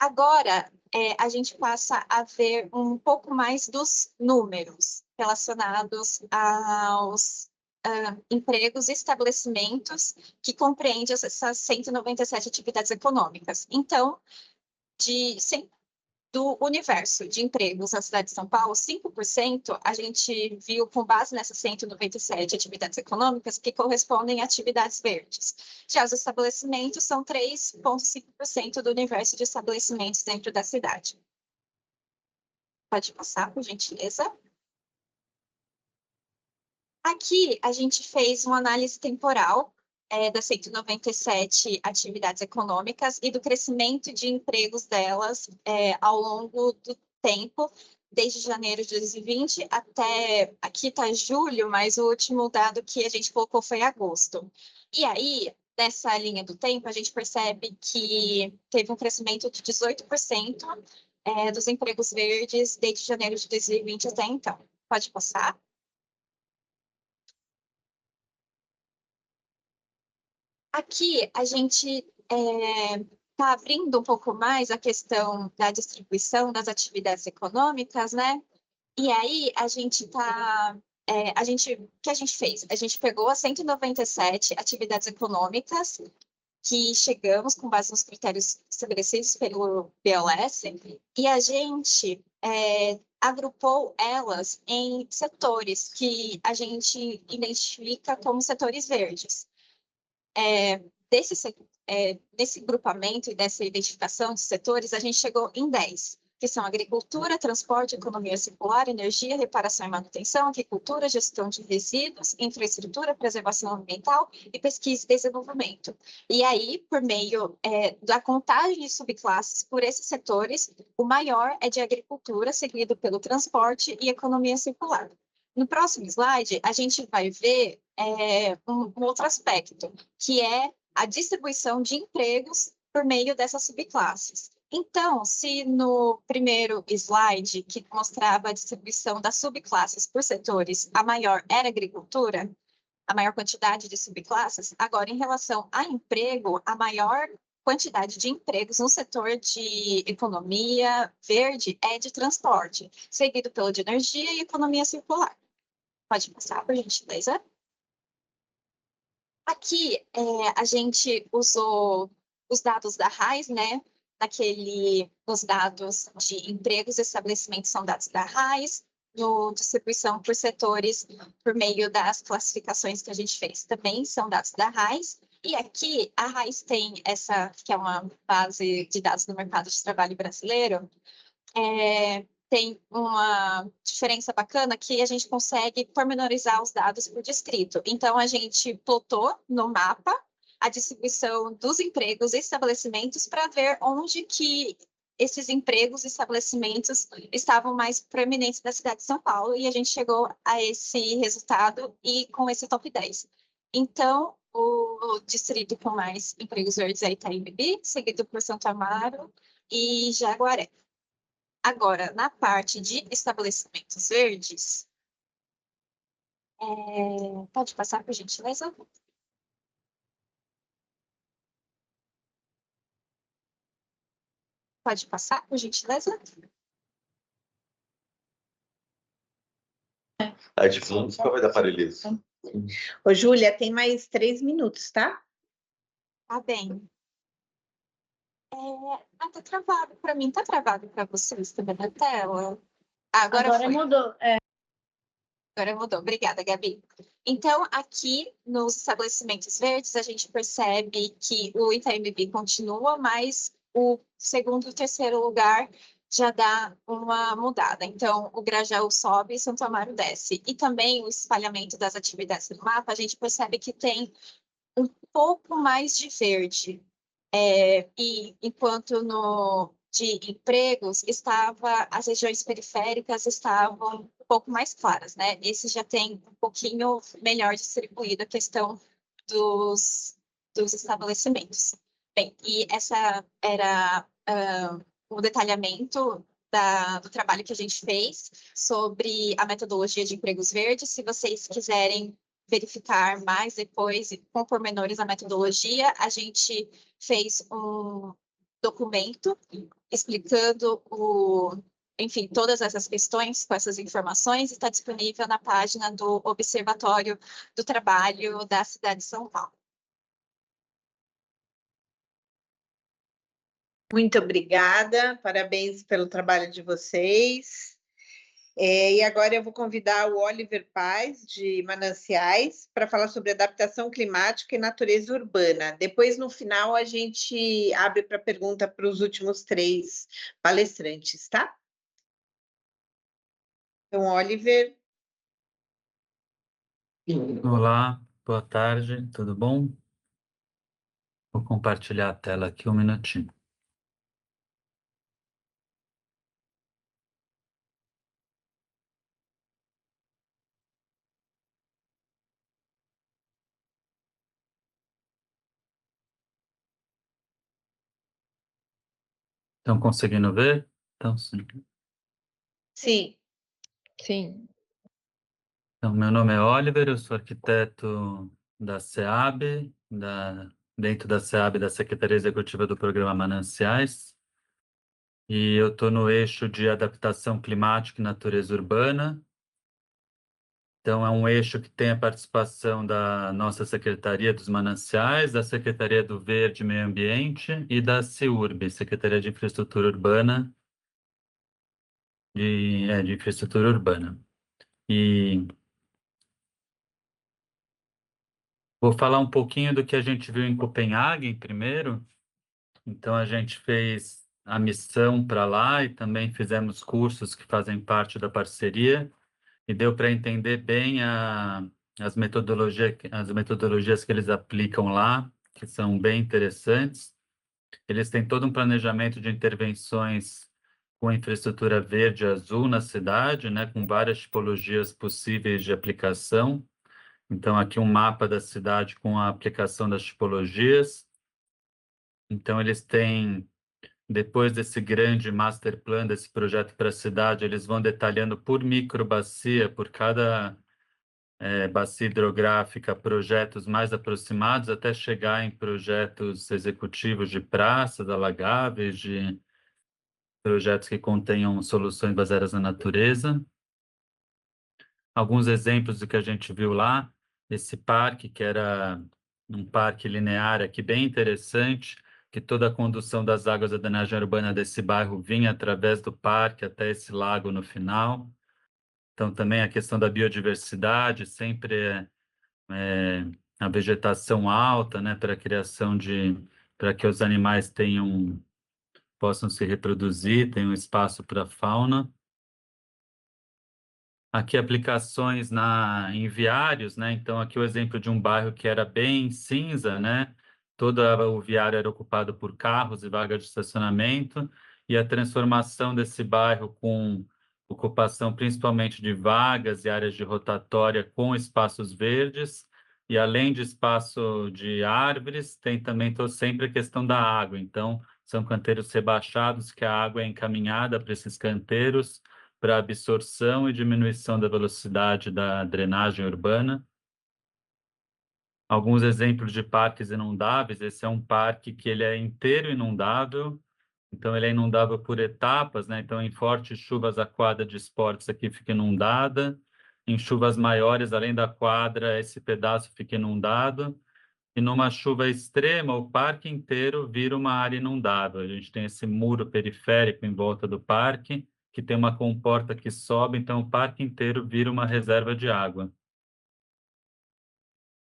Agora, a gente passa a ver um pouco mais dos números relacionados aos empregos e estabelecimentos que compreende essas 197 atividades econômicas. Então, do universo de empregos na cidade de São Paulo, 5% a gente viu com base nessas 197 atividades econômicas que correspondem a atividades verdes. Já os estabelecimentos são 3,5% do universo de estabelecimentos dentro da cidade. Pode passar, por gentileza. Aqui, a gente fez uma análise temporal das 197 atividades econômicas e do crescimento de empregos delas ao longo do tempo, desde janeiro de 2020 até, aqui está julho, mas o último dado que a gente colocou foi agosto. E aí, nessa linha do tempo, a gente percebe que teve um crescimento de 18% dos empregos verdes desde janeiro de 2020 até então. Pode passar. Aqui, a gente está abrindo um pouco mais a questão da distribuição das atividades econômicas, né? E aí, o que a gente fez? A gente pegou as 197 atividades econômicas que chegamos com base nos critérios estabelecidos pelo BLS e a gente agrupou elas em setores que a gente identifica como setores verdes. Desse grupamento e dessa identificação de setores, a gente chegou em 10, que são agricultura, transporte, economia circular, energia, reparação e manutenção, agricultura, gestão de resíduos, infraestrutura, preservação ambiental e pesquisa e desenvolvimento. E aí, por meio da contagem de subclasses por esses setores, o maior é de agricultura, seguido pelo transporte e economia circular. No próximo slide, a gente vai ver um outro aspecto, que é a distribuição de empregos por meio dessas subclasses. Então, se no primeiro slide, que mostrava a distribuição das subclasses por setores, a maior era agricultura, a maior quantidade de subclasses, agora, em relação a emprego, a maior quantidade de empregos no setor de economia verde é de transporte, seguido pelo de energia e economia circular. Pode passar, por gentileza. Aqui, a gente usou os dados da RAIS, né? Os dados de empregos e estabelecimentos são dados da RAIS, distribuição por setores, por meio das classificações que a gente fez, também são dados da RAIS. E aqui, a RAIS tem essa, que é uma base de dados do mercado de trabalho brasileiro, tem uma diferença bacana que a gente consegue pormenorizar os dados por distrito. Então, a gente plotou no mapa a distribuição dos empregos e estabelecimentos para ver onde que esses empregos e estabelecimentos estavam mais proeminentes da cidade de São Paulo, e a gente chegou a esse resultado e com esse top 10. Então, o distrito com mais empregos verdes é Itaim Bibi, seguido por Santo Amaro e Jaguaré. Agora, na parte de estabelecimentos verdes, pode passar, por gentileza? Pode passar, por gentileza? A difusão vai dar para eles. Ô, Júlia, tem mais 3 minutos, tá? Tá bem. Tá travado para mim, tá travado para vocês também na tela? Agora foi. mudou. Agora mudou. Obrigada, Gabi. Então, aqui nos estabelecimentos verdes, a gente percebe que o Itaim Bibi continua, mas o segundo e terceiro lugar já dá uma mudada. Então, o Grajaú sobe e Santo Amaro desce. E também o espalhamento das atividades no mapa, a gente percebe que tem um pouco mais de verde. E enquanto de empregos as regiões periféricas estavam um pouco mais claras, né? Esse já tem um pouquinho melhor distribuído a questão dos estabelecimentos. Bem, e essa era o detalhamento do trabalho que a gente fez sobre a metodologia de empregos verdes. Se vocês quiserem verificar mais depois, com pormenores a metodologia, a gente fez um documento explicando enfim, todas essas questões com essas informações, está disponível na página do Observatório do Trabalho da cidade de São Paulo. Muito obrigada, parabéns pelo trabalho de vocês. E agora eu vou convidar o Oliver Paz, de Mananciais, para falar sobre adaptação climática e natureza urbana. Depois, no final, a gente abre para pergunta para os últimos 3 palestrantes, tá? Então, Oliver. Olá, boa tarde, tudo bom? Vou compartilhar a tela aqui um minutinho. Estão conseguindo ver? Então, sim. Sim. Sim. Então, meu nome é Oliver, eu sou arquiteto da SEAB, dentro da SEAB, da Secretaria Executiva do Programa Mananciais, e eu estou no eixo de adaptação climática e natureza urbana. Então, é um eixo que tem a participação da nossa Secretaria dos Mananciais, da Secretaria do Verde e Meio Ambiente e da CIURB, Secretaria de Infraestrutura Urbana, de Infraestrutura Urbana. E vou falar um pouquinho do que a gente viu em Copenhague primeiro. Então, a gente fez a missão para lá e também fizemos cursos que fazem parte da parceria, e deu para entender bem as metodologias que eles aplicam lá, que são bem interessantes. Eles têm todo um planejamento de intervenções com infraestrutura verde e azul na cidade, né, com várias tipologias possíveis de aplicação. Então, aqui um mapa da cidade com a aplicação das tipologias. Então, eles têm, depois desse grande master plan, desse projeto para a cidade, eles vão detalhando por microbacia, por cada bacia hidrográfica, projetos mais aproximados, até chegar em projetos executivos de praças alagáveis, de projetos que contenham soluções baseadas na natureza. Alguns exemplos do que a gente viu lá, esse parque, que era um parque linear aqui bem interessante, que toda a condução das águas da drenagem urbana desse bairro vinha através do parque até esse lago no final. Então, também a questão da biodiversidade, sempre a vegetação alta, né, para a criação para que os animais possam se reproduzir, tenham espaço para a fauna. Aqui aplicações em viários, né? Então aqui o exemplo de um bairro que era bem cinza, né? Todo o viário era ocupado por carros e vagas de estacionamento, e a transformação desse bairro com ocupação principalmente de vagas e áreas de rotatória com espaços verdes, e além de espaço de árvores, tem também sempre a questão da água. Então, são canteiros rebaixados que a água é encaminhada para esses canteiros, para absorção e diminuição da velocidade da drenagem urbana. Alguns exemplos de parques inundáveis. Esse é um parque que ele é inteiro inundável, então ele é inundável por etapas, né? Então, em fortes chuvas, a quadra de esportes aqui fica inundada. Em chuvas maiores, além da quadra, esse pedaço fica inundado. e numa chuva extrema, o parque inteiro vira uma área inundável. A gente tem esse muro periférico em volta do parque, que tem uma comporta que sobe, então o parque inteiro vira uma reserva de água.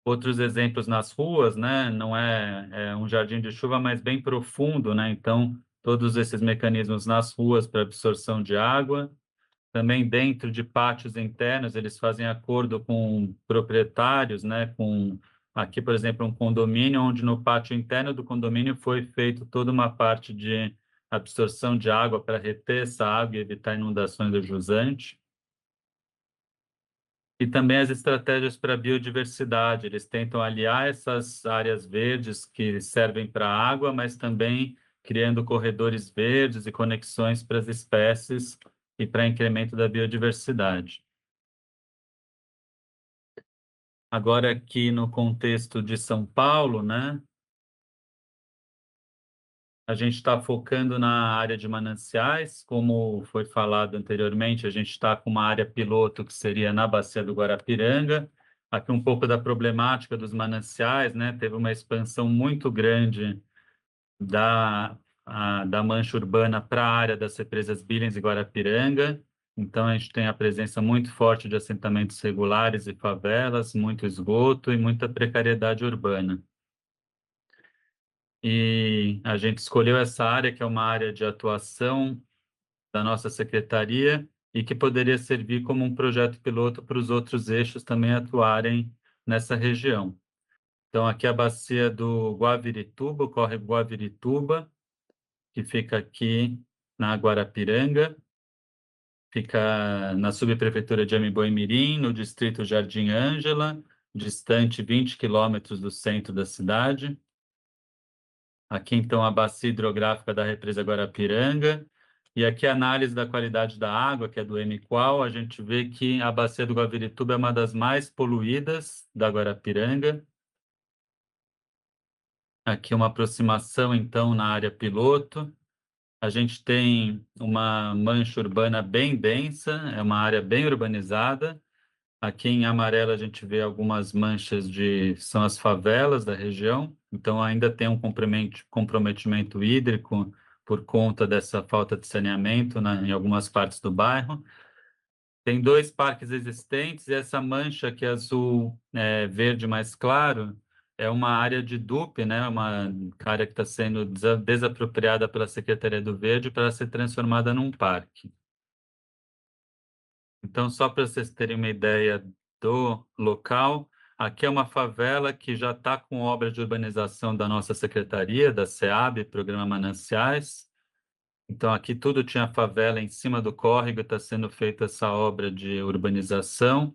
Outros exemplos nas ruas, né? Não é um jardim de chuva, mas bem profundo, né? Então, todos esses mecanismos nas ruas para absorção de água. Também dentro de pátios internos, eles fazem acordo com proprietários, né? Aqui, por exemplo, um condomínio, onde no pátio interno do condomínio foi feito toda uma parte de absorção de água para reter essa água e evitar inundações do jusante. E também as estratégias para a biodiversidade. Eles tentam aliar essas áreas verdes que servem para a água, mas também criando corredores verdes e conexões para as espécies e para incremento da biodiversidade. Agora, aqui no contexto de São Paulo, né? A gente está focando na área de mananciais, como foi falado anteriormente, a gente está com uma área piloto que seria na Bacia do Guarapiranga. Aqui um pouco da problemática dos mananciais, né? Teve uma expansão muito grande da mancha urbana para a área das represas Billings e Guarapiranga. Então, a gente tem a presença muito forte de assentamentos regulares e favelas, muito esgoto e muita precariedade urbana. E a gente escolheu essa área, que é uma área de atuação da nossa secretaria e que poderia servir como um projeto piloto para os outros eixos também atuarem nessa região. Então, aqui a bacia do Guavirituba, o córrego Guavirituba, que fica aqui na Guarapiranga, fica na subprefeitura de Amiboimirim, no distrito Jardim Ângela, distante 20 quilômetros do centro da cidade. Aqui, então, a bacia hidrográfica da represa Guarapiranga. E aqui a análise da qualidade da água, que é do MQual, a gente vê que a bacia do Guavirituba é uma das mais poluídas da Guarapiranga. Aqui uma aproximação, então, na área piloto. A gente tem uma mancha urbana bem densa, é uma área bem urbanizada. Aqui em amarelo a gente vê algumas manchas são as favelas da região, então ainda tem um comprometimento hídrico por conta dessa falta de saneamento em algumas partes do bairro. Tem 2 parques existentes e essa mancha que é azul verde mais claro é uma área de DUP, né? Uma área que está sendo desapropriada pela Secretaria do Verde para ser transformada num parque. Então, só para vocês terem uma ideia do local, aqui é uma favela que já está com obra de urbanização da nossa secretaria, da SEAB, Programa Mananciais. Então, aqui tudo tinha favela em cima do córrego, está sendo feita essa obra de urbanização.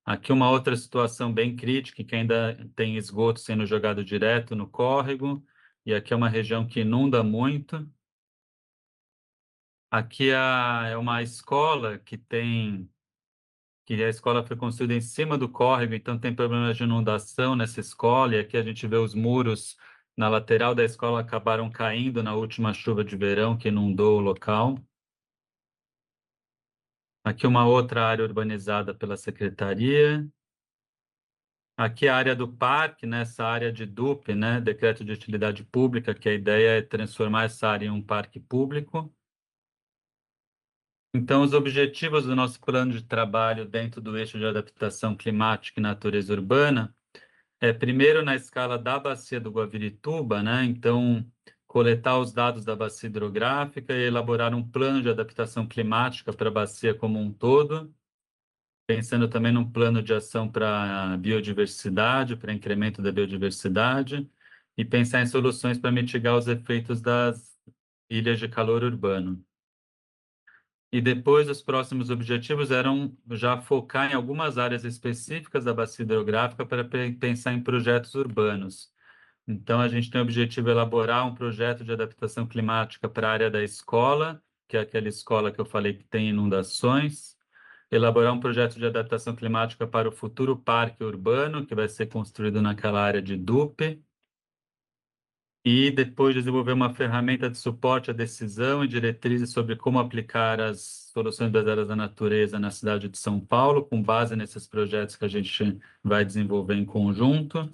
Aqui uma outra situação bem crítica, que ainda tem esgoto sendo jogado direto no córrego, e aqui é uma região que inunda muito. Aqui é uma escola que a escola foi construída em cima do córrego, então tem problemas de inundação nessa escola, e aqui a gente vê os muros na lateral da escola acabaram caindo na última chuva de verão que inundou o local. Aqui uma outra área urbanizada pela secretaria. Aqui a área do parque, nessa área de DUP, né, Decreto de Utilidade Pública, que a ideia é transformar essa área em um parque público. Então, os objetivos do nosso plano de trabalho dentro do eixo de adaptação climática e natureza urbana primeiro, na escala da bacia do Guavirituba, né? Então, coletar os dados da bacia hidrográfica e elaborar um plano de adaptação climática para a bacia como um todo, pensando também num plano de ação para a biodiversidade, para incremento da biodiversidade, e pensar em soluções para mitigar os efeitos das ilhas de calor urbano. E depois, os próximos objetivos eram já focar em algumas áreas específicas da bacia hidrográfica para pensar em projetos urbanos. Então, a gente tem o objetivo de elaborar um projeto de adaptação climática para a área da escola, que é aquela escola que eu falei que tem inundações. Elaborar um projeto de adaptação climática para o futuro parque urbano, que vai ser construído naquela área de DUP. E depois desenvolver uma ferramenta de suporte à decisão e diretrizes sobre como aplicar as soluções baseadas na natureza na cidade de São Paulo, com base nesses projetos que a gente vai desenvolver em conjunto.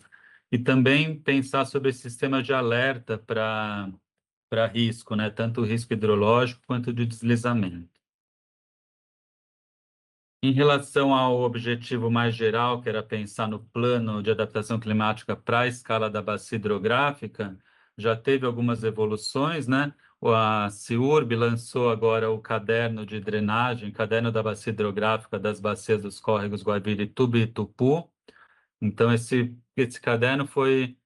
e também pensar sobre sistemas de alerta para risco, né? Tanto o risco hidrológico quanto de deslizamento. Em relação ao objetivo mais geral, que era pensar no plano de adaptação climática para a escala da bacia hidrográfica, já teve algumas evoluções, né? A CIURB lançou agora o caderno de drenagem, caderno da bacia hidrográfica das bacias dos córregos Guavirituba e Itupu. Então, esse caderno foi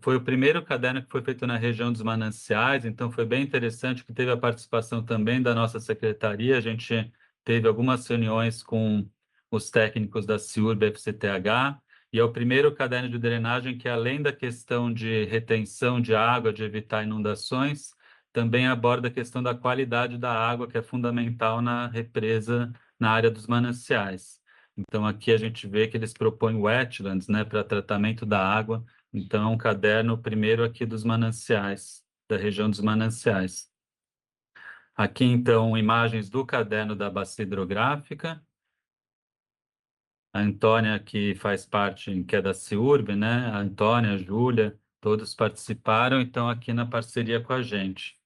foi o primeiro caderno que foi feito na região dos mananciais, então foi bem interessante que teve a participação também da nossa secretaria. A gente teve algumas reuniões com os técnicos da CIURB FCTH, e é o primeiro caderno de drenagem que, além da questão de retenção de água, de evitar inundações, também aborda a questão da qualidade da água, que é fundamental na represa, na área dos mananciais. Então, aqui a gente vê que eles propõem wetlands, né, para tratamento da água. Então, é um caderno primeiro aqui dos mananciais, da região dos mananciais. Aqui, então, imagens do caderno da bacia hidrográfica. A Antônia, que faz parte, que é da CIURB, né? A Antônia, a Júlia, todos participaram, então, aqui na parceria com a gente.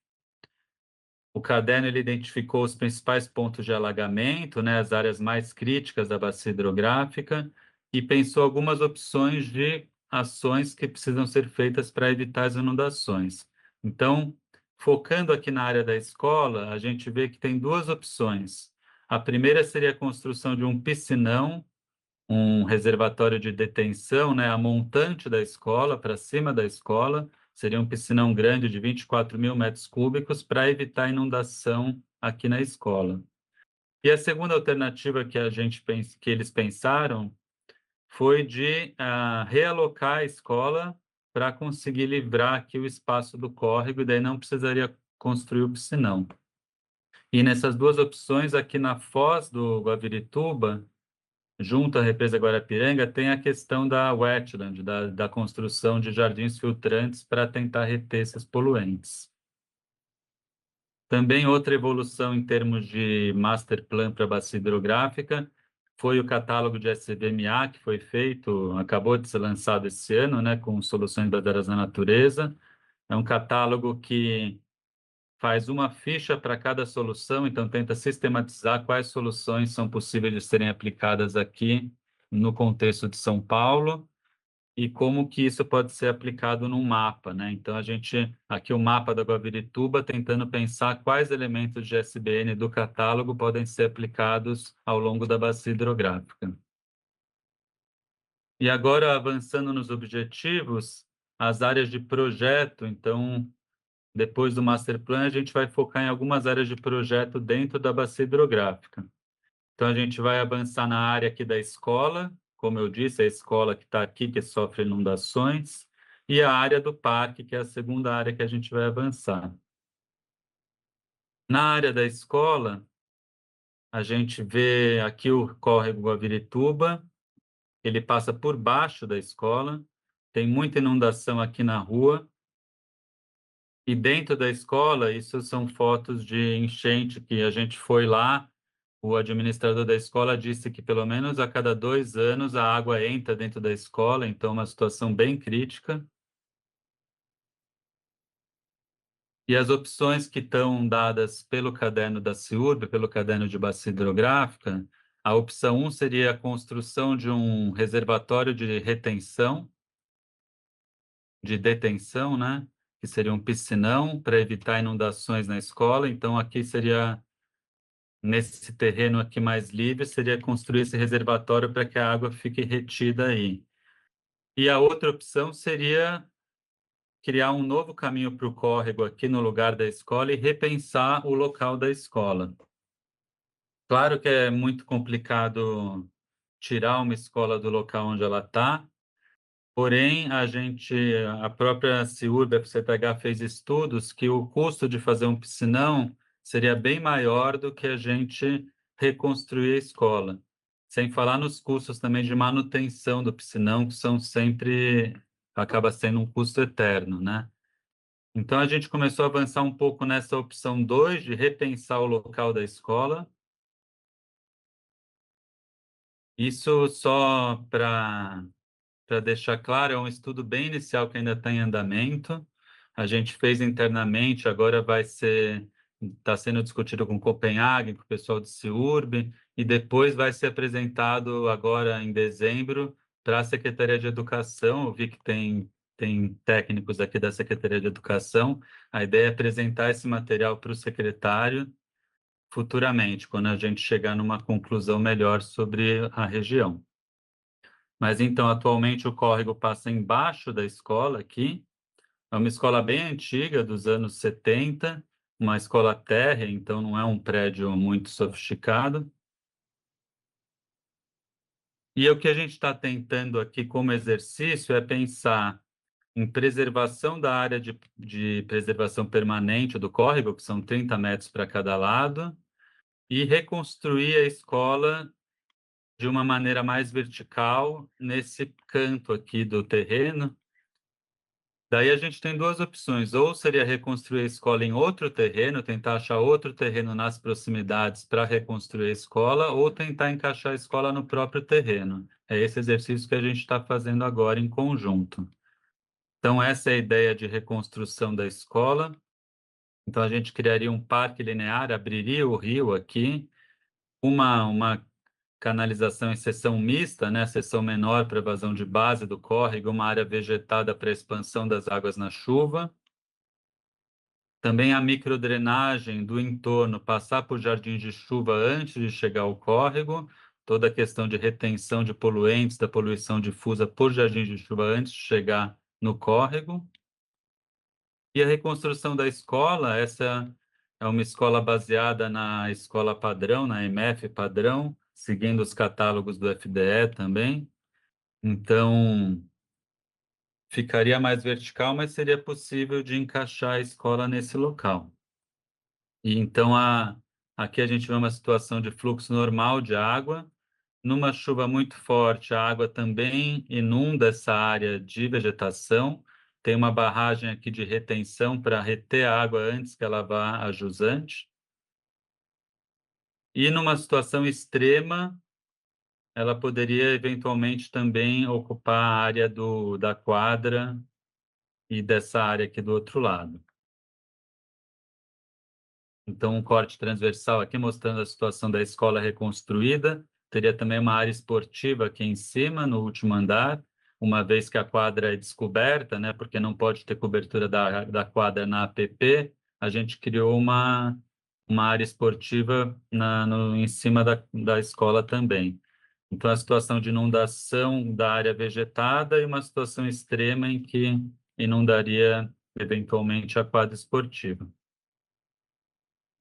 O caderno ele identificou os principais pontos de alagamento, né, as áreas mais críticas da bacia hidrográfica, e pensou algumas opções de ações que precisam ser feitas para evitar as inundações. Então, focando aqui na área da escola, a gente vê que tem duas opções. A primeira seria a construção de um piscinão, um reservatório de detenção, né, a montante da escola, para cima da escola, seria um piscinão grande de 24.000 metros cúbicos para evitar inundação aqui na escola. E a segunda alternativa que que eles pensaram foi de realocar a escola para conseguir livrar aqui o espaço do córrego, e daí não precisaria construir o piscinão. E nessas duas opções, aqui na foz do Guavirituba, junto à represa Guarapiranga, tem a questão da wetland, da construção de jardins filtrantes para tentar reter esses poluentes. Também outra evolução em termos de master plan para a bacia hidrográfica foi o catálogo de SBMA, que foi feito, acabou de ser lançado esse ano, né, com soluções baseadas na natureza. É um catálogo que faz uma ficha para cada solução, então tenta sistematizar quais soluções são possíveis de serem aplicadas aqui no contexto de São Paulo e como que isso pode ser aplicado num mapa, né? Então, aqui o mapa da Guavirituba, tentando pensar quais elementos de SBN do catálogo podem ser aplicados ao longo da bacia hidrográfica. E agora, avançando nos objetivos, as áreas de projeto, então, depois do Master Plan, a gente vai focar em algumas áreas de projeto dentro da bacia hidrográfica. Então, a gente vai avançar na área aqui da escola, como eu disse, a escola que está aqui, que sofre inundações, e a área do parque, que é a segunda área que a gente vai avançar. Na área da escola, a gente vê aqui o córrego Guavirituba, ele passa por baixo da escola, tem muita inundação aqui na rua. E dentro da escola, isso são fotos de enchente que a gente foi lá. O administrador da escola disse que pelo menos a cada 2 anos a água entra dentro da escola, então uma situação bem crítica. E as opções que estão dadas pelo caderno da CIURB, pelo caderno de bacia hidrográfica, a opção 1 seria a construção de um reservatório de retenção, de detenção, né? Que seria um piscinão para evitar inundações na escola. Então, aqui seria, nesse terreno aqui mais livre, seria construir esse reservatório para que a água fique retida aí. E a outra opção seria criar um novo caminho para o córrego aqui no lugar da escola e repensar o local da escola. Claro que é muito complicado tirar uma escola do local onde ela está, porém, a própria CIURB, a FCTH, fez estudos que o custo de fazer um piscinão seria bem maior do que a gente reconstruir a escola. Sem falar nos custos também de manutenção do piscinão, que acaba sendo um custo eterno, né? Então, a gente começou a avançar um pouco nessa opção 2, de repensar o local da escola. Isso só para para deixar claro, é um estudo bem inicial que ainda está em andamento. A gente fez internamente, agora está sendo discutido com Copenhague, com o pessoal de CIURB, e depois vai ser apresentado agora em dezembro para a Secretaria de Educação. Eu vi que tem técnicos aqui da Secretaria de Educação. A ideia é apresentar esse material para o secretário futuramente, quando a gente chegar numa conclusão melhor sobre a região. Mas então, atualmente, o córrego passa embaixo da escola aqui. É uma escola bem antiga, dos anos 70, uma escola térrea, então não é um prédio muito sofisticado. E o que a gente está tentando aqui como exercício é pensar em preservação da área de preservação permanente do córrego, que são 30 metros para cada lado, e reconstruir a escola de uma maneira mais vertical nesse canto aqui do terreno. Daí a gente tem duas opções, ou seria reconstruir a escola em outro terreno, tentar achar outro terreno nas proximidades para reconstruir a escola, ou tentar encaixar a escola no próprio terreno. É esse exercício que a gente está fazendo agora em conjunto. Então, essa é a ideia de reconstrução da escola. Então, a gente criaria um parque linear, abriria o rio aqui, uma canalização em seção mista, né? Seção menor para vazão de base do córrego, uma área vegetada para expansão das águas na chuva. Também a microdrenagem do entorno, passar por jardins de chuva antes de chegar ao córrego, toda a questão de retenção de poluentes, da poluição difusa por jardins de chuva antes de chegar no córrego. E a reconstrução da escola, essa é uma escola baseada na escola padrão, na MF padrão, seguindo os catálogos do FDE também. Então, ficaria mais vertical, mas seria possível de encaixar a escola nesse local. E então, aqui a gente vê uma situação de fluxo normal de água. Numa chuva muito forte, a água também inunda essa área de vegetação. Tem uma barragem aqui de retenção para reter a água antes que ela vá a jusante. E numa situação extrema, ela poderia eventualmente também ocupar a área da quadra e dessa área aqui do outro lado. Então, um corte transversal aqui mostrando a situação da escola reconstruída. Teria também uma área esportiva aqui em cima, no último andar, uma vez que a quadra é descoberta, né, porque não pode ter cobertura da quadra na APP, a gente criou uma área esportiva em cima da escola também. Então, a situação de inundação da área vegetada e uma situação extrema em que inundaria, eventualmente, a quadra esportiva.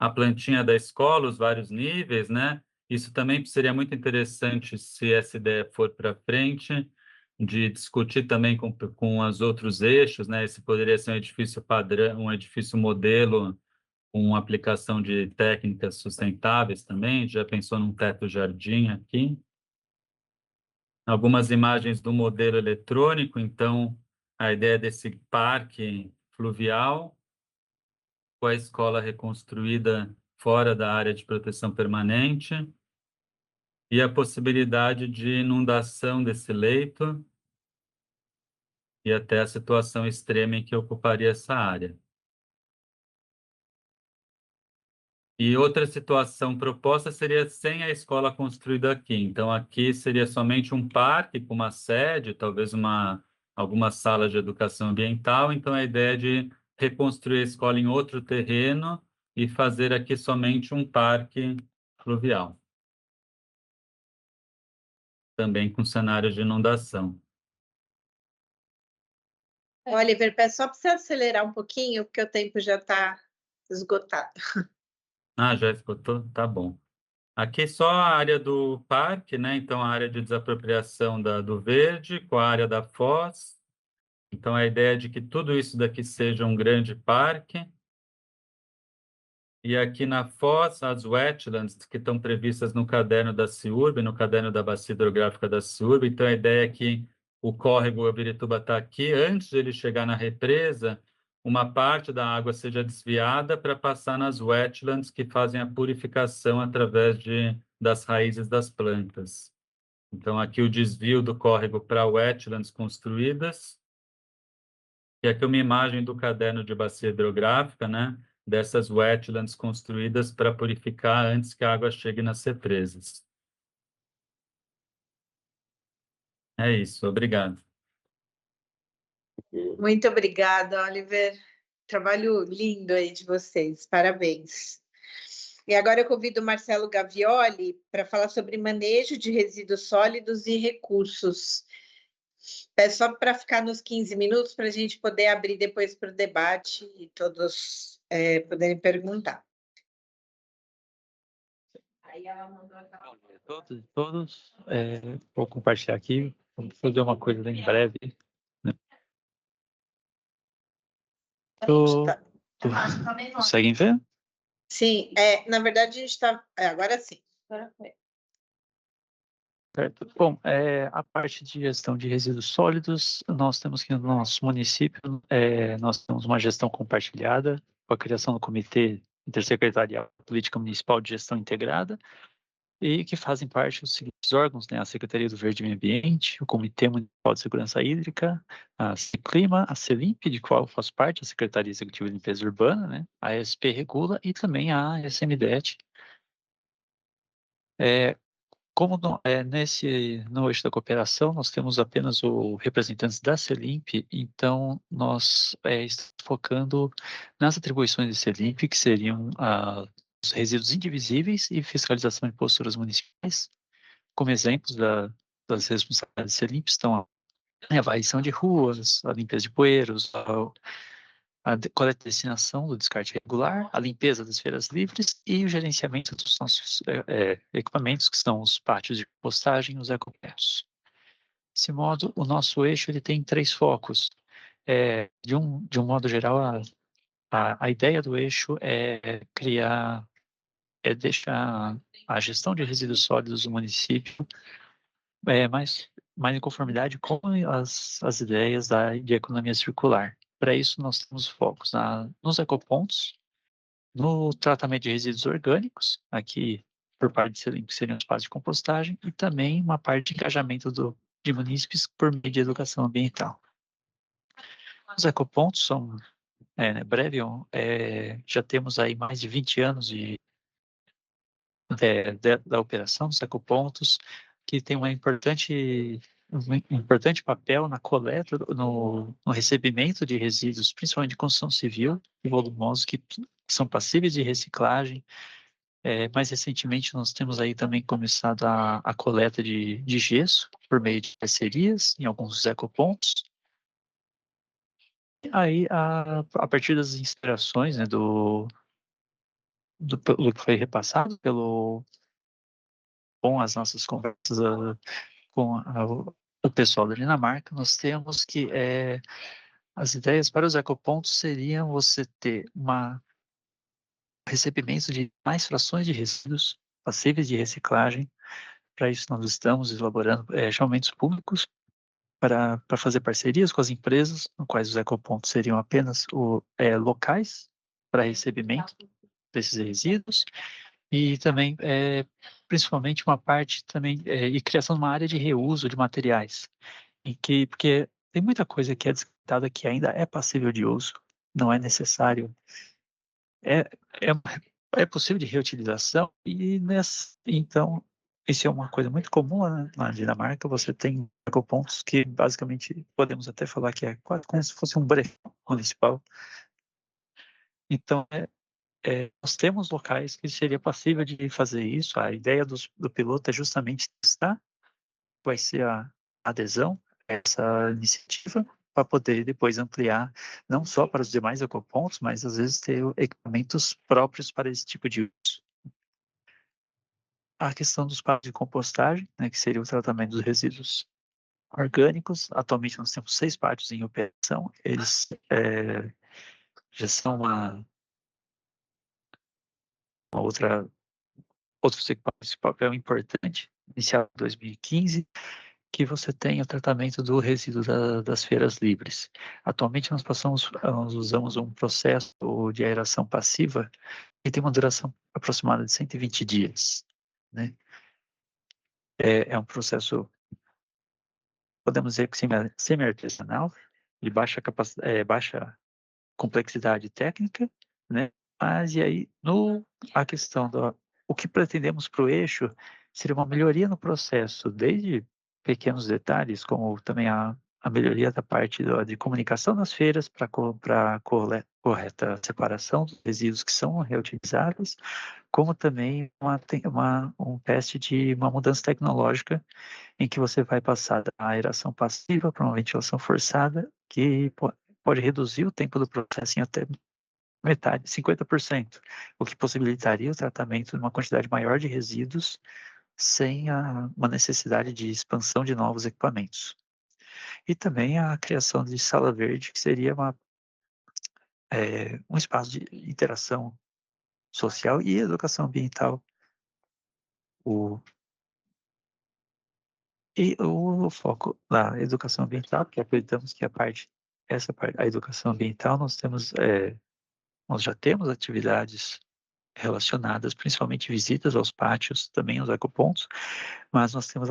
A plantinha da escola, os vários níveis, né? Isso também seria muito interessante se essa ideia for para frente, de discutir também com os outros eixos, né? Esse poderia ser um edifício padrão, um edifício modelo, com aplicação de técnicas sustentáveis também. Já pensou num teto-jardim aqui? Algumas imagens do modelo eletrônico, então, a ideia desse parque fluvial, com a escola reconstruída fora da área de proteção permanente e a possibilidade de inundação desse leito e até a situação extrema em que ocuparia essa área. E outra situação proposta seria sem a escola construída aqui. Então, aqui seria somente um parque com uma sede, talvez alguma sala de educação ambiental. Então, a ideia é de reconstruir a escola em outro terreno e fazer aqui somente um parque fluvial. Também com cenário de inundação. Oliver, peço só para você acelerar um pouquinho, porque o tempo já está esgotado. Ah, já esgotou? Tá bom. Aqui só a área do parque, né? Então, a área de desapropriação do verde com a área da foz. Então, a ideia é de que tudo isso daqui seja um grande parque. E aqui na foz, as wetlands que estão previstas no caderno da CIURB, no caderno da Bacia Hidrográfica da CIURB. Então, a ideia é que o córrego Abirituba está aqui. Antes de ele chegar na represa, uma parte da água seja desviada para passar nas wetlands que fazem a purificação através das raízes das plantas. Então, aqui o desvio do córrego para wetlands construídas. E aqui uma imagem do caderno de bacia hidrográfica, né? Dessas wetlands construídas para purificar antes que a água chegue nas represas. É isso, obrigado. Muito obrigada, Oliver. Trabalho lindo aí de vocês, parabéns. E agora eu convido o Marcelo Gavioli para falar sobre manejo de resíduos sólidos e recursos. É só para ficar nos 15 minutos para a gente poder abrir depois para o debate e todos poderem perguntar. Aí ela mandou Todos, vou compartilhar aqui, vou fazer uma coisa bem breve. Né? Conseguem ver? Sim, na verdade a gente está... agora sim. Certo. Bom, a parte de gestão de resíduos sólidos, nós temos que no nosso município, nós temos uma gestão compartilhada, com a criação do Comitê Intersecretarial Política Municipal de Gestão Integrada, e que fazem parte os seguintes órgãos, né? A Secretaria do Verde e Meio Ambiente, o Comitê Municipal de Segurança Hídrica, a Clima, a CELIMP, de qual eu faço parte, a Secretaria Executiva de Limpeza Urbana, né? A SP Regula e também a SMDET. Como no eixo da cooperação, nós temos apenas os representantes da CELIMP, então nós estamos focando nas atribuições da CELIMP, que seriam os resíduos indivisíveis e fiscalização de posturas municipais. Como exemplos das responsabilidades da CELIMP estão a varrição de ruas, a limpeza de bueiros, a coleta e destinação do descarte regular, a limpeza das feiras livres e o gerenciamento dos nossos equipamentos, que são os pátios de compostagem e os ecopontos. Desse modo, o nosso eixo ele tem 3 focos. De um modo geral, a ideia do eixo é deixar a gestão de resíduos sólidos do município mais em conformidade com as ideias de economia circular. Para isso, nós temos focos nos ecopontos, no tratamento de resíduos orgânicos, aqui por parte de CELIMP, que seriam os espaços de compostagem, e também uma parte de engajamento de munícipes por meio de educação ambiental. Os ecopontos são, breve, já temos aí mais de 20 anos da operação dos ecopontos, que tem um importante papel na coleta, no recebimento de resíduos, principalmente de construção civil e volumosos, que são passíveis de reciclagem. Mais recentemente, nós temos aí também começado a coleta de gesso por meio de parcerias em alguns dos ecopontos. Aí, a partir das inspirações, né, do que foi repassado com as nossas conversas com o pessoal da Dinamarca, nós temos que as ideias para os ecopontos seriam você ter recebimento de mais frações de resíduos passíveis de reciclagem. Para isso, nós estamos elaborando chamamentos públicos para fazer parcerias com as empresas, no quais os ecopontos seriam apenas locais para recebimento desses resíduos, e também, principalmente, uma parte também e criação de uma área de reuso de materiais, porque tem muita coisa que é descartada que ainda é passível de uso, não é necessário, é possível de reutilização, e então, isso é uma coisa muito comum na Dinamarca. Você tem ecopontos que, basicamente, podemos até falar que é quase como se fosse um brechó municipal. Então, nós temos locais que seria passível de fazer isso. A ideia do piloto é justamente testar, vai ser a adesão a essa iniciativa, para poder depois ampliar, não só para os demais ecopontos, mas às vezes ter equipamentos próprios para esse tipo de uso. A questão dos pátios de compostagem, né, que seria o tratamento dos resíduos orgânicos. Atualmente nós temos 6 pátios em operação. Eles já são outro papel importante, iniciado em 2015, que você tem o tratamento do resíduo das feiras livres. Atualmente nós usamos um processo de aeração passiva que tem uma duração aproximada de 120 dias, né? É um processo, podemos dizer que semi-artesanal, de baixa complexidade técnica, né? Mas e aí, a questão o que pretendemos para o eixo seria uma melhoria no processo, desde pequenos detalhes, como também a melhoria da parte de comunicação nas feiras para correta separação dos resíduos que são reutilizáveis, como também um teste de uma mudança tecnológica em que você vai passar da aeração passiva para uma ventilação forçada, que pode reduzir o tempo do processo em até metade, 50%, o que possibilitaria o tratamento de uma quantidade maior de resíduos sem uma necessidade de expansão de novos equipamentos. E também a criação de sala verde, que seria um espaço de interação social e educação ambiental. E o foco na educação ambiental, porque acreditamos que a educação ambiental, nós já temos atividades relacionadas, principalmente visitas aos pátios, também aos ecopontos, mas nós temos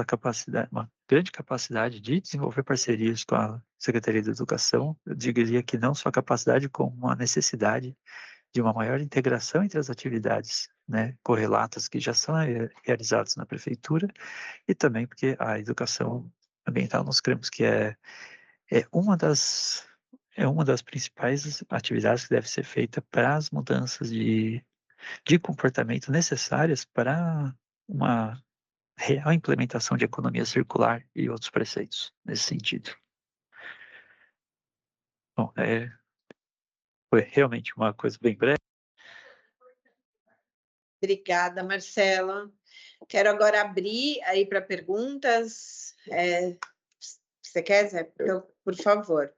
uma grande capacidade de desenvolver parcerias com a Secretaria de Educação. Eu diria que não só a capacidade, como uma necessidade de uma maior integração entre as atividades, né, correlatas que já são realizadas na prefeitura, e também porque a educação ambiental nós cremos que é uma das principais atividades que deve ser feita para as mudanças de comportamento necessárias para uma real implementação de economia circular e outros preceitos nesse sentido. Bom, foi realmente uma coisa bem breve. Obrigada, Marcela. Quero agora abrir aí para perguntas. Você quer, Zé? Por favor.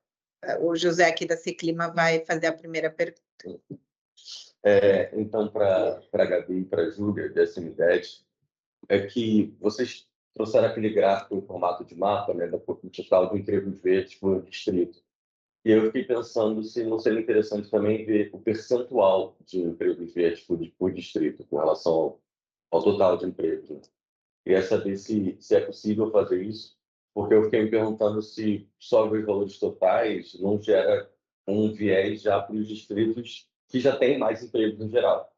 O José aqui da Ciclima vai fazer a primeira pergunta. Então, para a Gabi e para a Júlia, da SMDET, é que vocês trouxeram aquele gráfico em formato de mapa, né, do total de empregos verdes por distrito. E eu fiquei pensando se não seria interessante também ver o percentual de empregos verdes por distrito, com relação ao total de empregos. Né? Queria saber se é possível fazer isso, porque eu fiquei me perguntando se só ver os valores totais não gera um viés já para os distritos que já têm mais empregos em geral.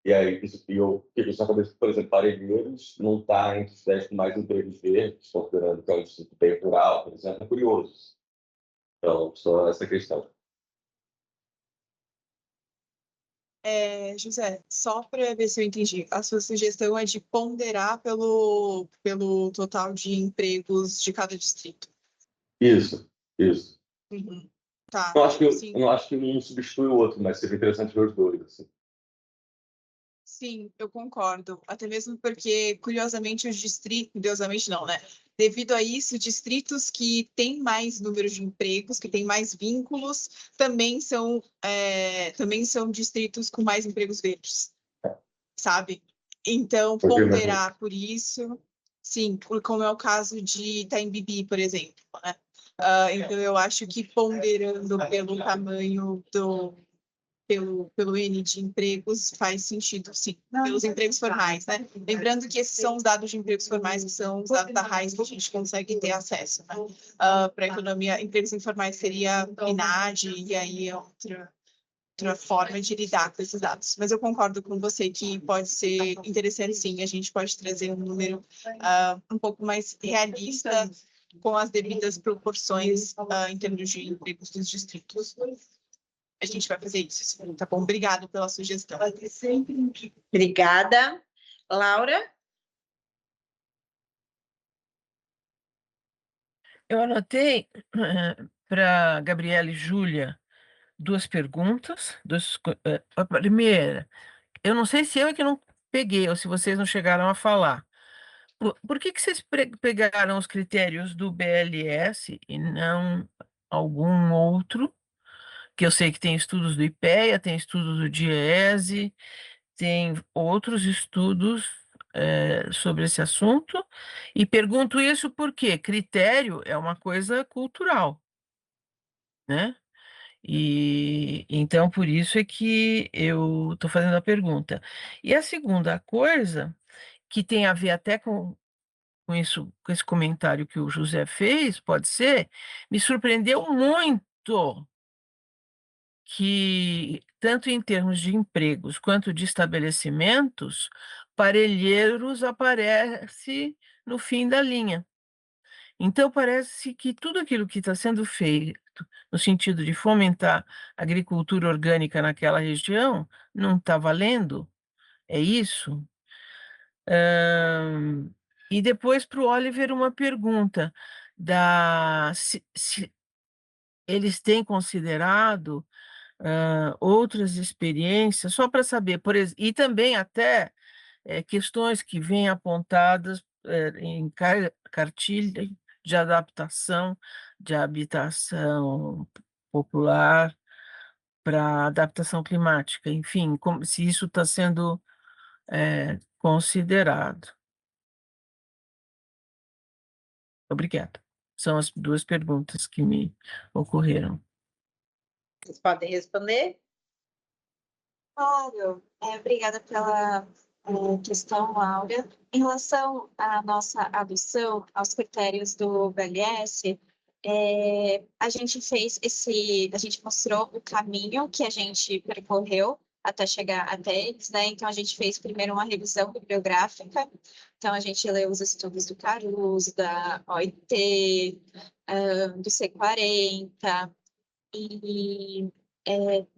E aí, eu fiquei pensando, por exemplo, Parelheiros não está entre os 10 com mais empregos verdes, considerando que é um distrito bem rural, por exemplo, é curioso. Então, só essa questão. José, só para ver se eu entendi, a sua sugestão é de ponderar pelo total de empregos de cada distrito. Isso. Uhum. Tá. Eu não acho que um substitui o outro, mas seria interessante ver os dois. Assim. Sim, eu concordo. Até mesmo porque, curiosamente, os distritos... Curiosamente não, né? Devido a isso, distritos que têm mais número de empregos, que têm mais vínculos, também são distritos com mais empregos verdes, sabe? Então, ponderar por isso, sim, como é o caso de Itaim-Bibi, por exemplo, né? Então, eu acho que ponderando pelo tamanho pelo N de empregos faz sentido, sim, pelos empregos formais, né? Lembrando que esses são os dados de empregos formais, que são os dados da RAIS que a gente consegue ter acesso, né? Para a economia, empregos informais seria INAD, e aí é outra forma de lidar com esses dados. Mas eu concordo com você que pode ser interessante, sim, a gente pode trazer um número um pouco mais realista, com as devidas proporções em termos de empregos dos distritos. A gente vai fazer isso, tá bom? Obrigado pela sugestão. Obrigada. Laura? Eu anotei para Gabriela e Júlia 2 perguntas. A primeira, eu não sei se eu é que não peguei ou se vocês não chegaram a falar. Por que vocês pegaram os critérios do BLS e não algum outro? Que eu sei que tem estudos do IPEA, tem estudos do DIEESE, tem outros estudos sobre esse assunto, e pergunto isso porque critério é uma coisa cultural, né? E então por isso é que eu estou fazendo a pergunta. E a segunda coisa, que tem a ver até com com isso, com esse comentário que o José fez, pode ser, me surpreendeu muito que, tanto em termos de empregos quanto de estabelecimentos, Parelheiros aparece no fim da linha. Então, parece que tudo aquilo que está sendo feito no sentido de fomentar a agricultura orgânica naquela região não está valendo. É isso? E depois para o Oliver uma pergunta se eles têm considerado outras experiências, só para saber, e também até questões que vêm apontadas em cartilha de adaptação, de habitação popular para adaptação climática, enfim, se isso está sendo considerado. Obrigada. São as duas perguntas que me ocorreram. Vocês podem responder? Claro, obrigada pela questão, Áurea. Em relação à nossa adoção aos critérios do BLS, a gente a gente mostrou o caminho que a gente percorreu até chegar até eles, né? Então, a gente fez primeiro uma revisão bibliográfica. Então, a gente leu os estudos do Caruso, da OIT, do C40, e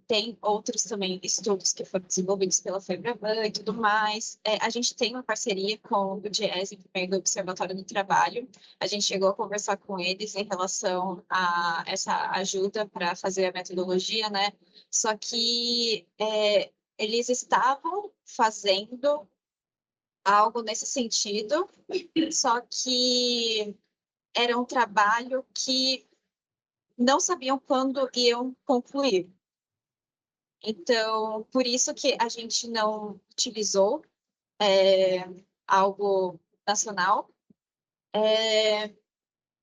tem outros também estudos que foram desenvolvidos pela FEBRABAN e tudo mais. A gente tem uma parceria com o DIESE, também do Observatório do Trabalho. A gente chegou a conversar com eles em relação a essa ajuda para fazer a metodologia, né? Só que eles estavam fazendo algo nesse sentido, só que era um trabalho que não sabiam quando iam concluir. Então, por isso que a gente não utilizou algo nacional.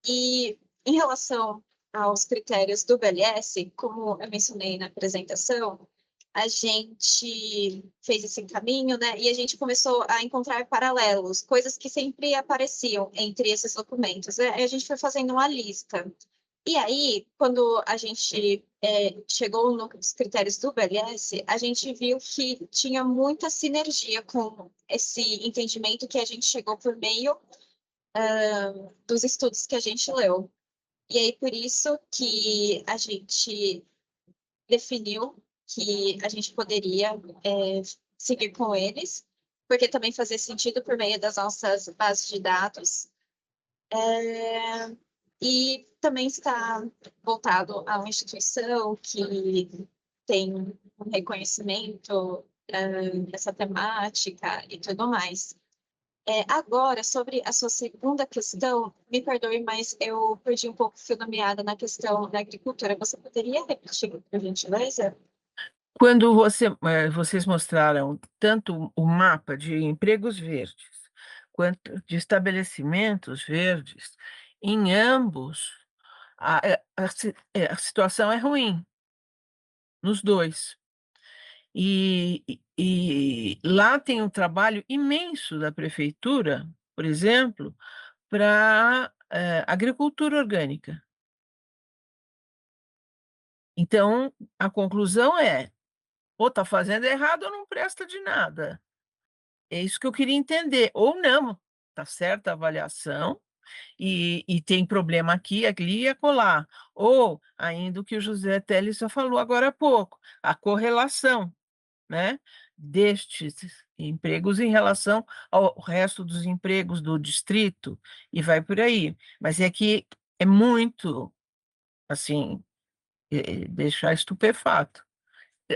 E em relação aos critérios do BLS, como eu mencionei na apresentação, a gente fez esse caminho, né? E a gente começou a encontrar paralelos, coisas que sempre apareciam entre esses documentos. A gente foi fazendo uma lista. E aí, quando a gente chegou nos critérios do BLS, a gente viu que tinha muita sinergia com esse entendimento que a gente chegou por meio dos estudos que a gente leu. E aí, por isso que a gente definiu que a gente poderia seguir com eles, porque também fazia sentido por meio das nossas bases de dados. E também está voltado a uma instituição que tem um reconhecimento dessa temática e tudo mais. Agora, sobre a sua segunda questão, me perdoe, mas eu perdi um pouco o fio da meada na questão da agricultura. Você poderia repetir, por gentileza? Quando vocês mostraram tanto o mapa de empregos verdes quanto de estabelecimentos verdes, em ambos a situação é ruim, nos dois. E lá tem um trabalho imenso da prefeitura, por exemplo, para agricultura orgânica. Então, a conclusão é, ou está fazendo errado ou não presta de nada. É isso que eu queria entender. Ou não, está certa a avaliação, e tem problema aqui, ali e acolá. Ou, ainda o que o José Teles já falou agora há pouco, a correlação, né, destes empregos em relação ao resto dos empregos do distrito, e vai por aí. Mas é que é muito, assim, deixar estupefato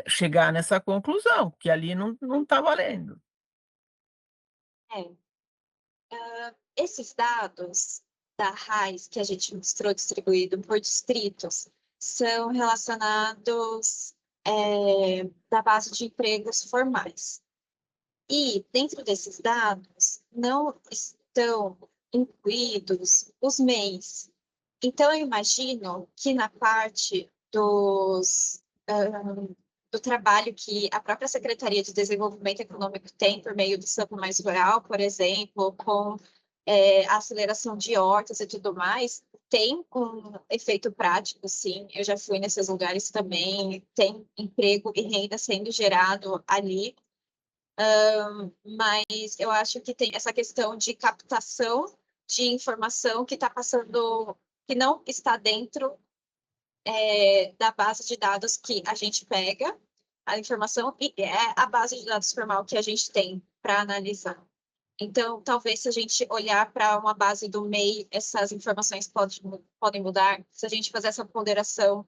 chegar nessa conclusão, que ali não está valendo. Esses dados da RAIS que a gente mostrou distribuído por distritos são relacionados da base de empregos formais. E dentro desses dados não estão incluídos os MEIs. Então, eu imagino que na parte do trabalho que a própria Secretaria de Desenvolvimento Econômico tem por meio do Campo Mais Rural, por exemplo, com a aceleração de hortas e tudo mais, tem um efeito prático, sim. Eu já fui nesses lugares também, tem emprego e renda sendo gerado ali. Mas eu acho que tem essa questão de captação de informação que está passando, que não está dentro da base de dados que a gente pega a informação e é a base de dados formal que a gente tem para analisar. Então, talvez se a gente olhar para uma base do MEI, essas informações podem mudar. Se a gente fazer essa ponderação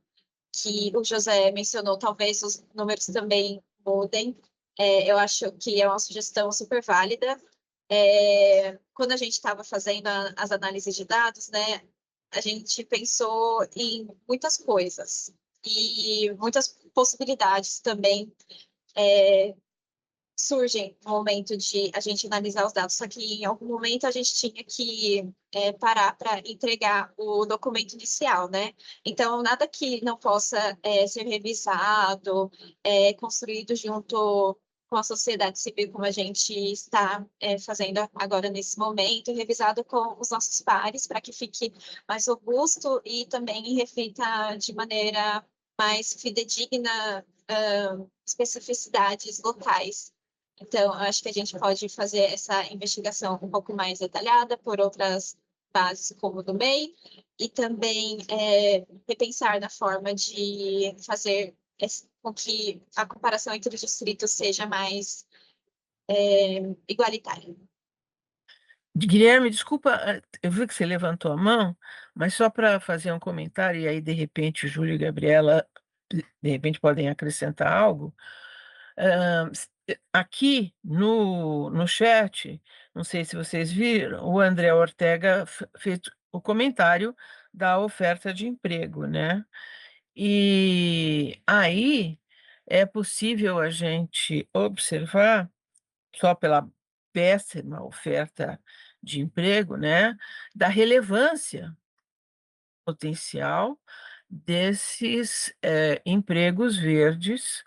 que o José mencionou, talvez os números também mudem. Eu acho que é uma sugestão super válida. Quando a gente estava fazendo as análises de dados, né, a gente pensou em muitas coisas e muitas possibilidades também surgem no momento de a gente analisar os dados, só que em algum momento a gente tinha que parar para entregar o documento inicial, né? Então, nada que não possa ser revisado, construído junto com a sociedade civil, como a gente está fazendo agora nesse momento, revisado com os nossos pares, para que fique mais robusto e também reflita de maneira mais fidedigna especificidades locais. Então, eu acho que a gente pode fazer essa investigação um pouco mais detalhada por outras bases, como do MEI, e também repensar na forma de fazer com que a comparação entre os distritos seja mais igualitária. Guilherme, desculpa, eu vi que você levantou a mão, mas só para fazer um comentário, e aí, de repente, Júlio e Gabriela, de repente, podem acrescentar algo. Aqui no chat, não sei se vocês viram, o André Ortega fez o comentário da oferta de emprego, né? E aí é possível a gente observar, só pela péssima oferta de emprego, né, da relevância potencial desses empregos verdes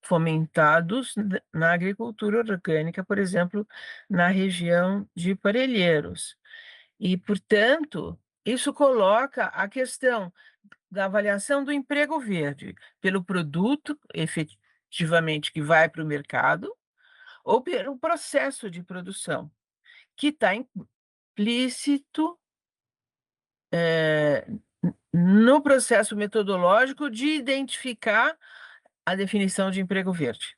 fomentados na agricultura orgânica, por exemplo, na região de Parelheiros. E, portanto, isso coloca a questão da avaliação do emprego verde pelo produto efetivamente que vai para o mercado ou pelo processo de produção, que está implícito no processo metodológico de identificar a definição de emprego verde.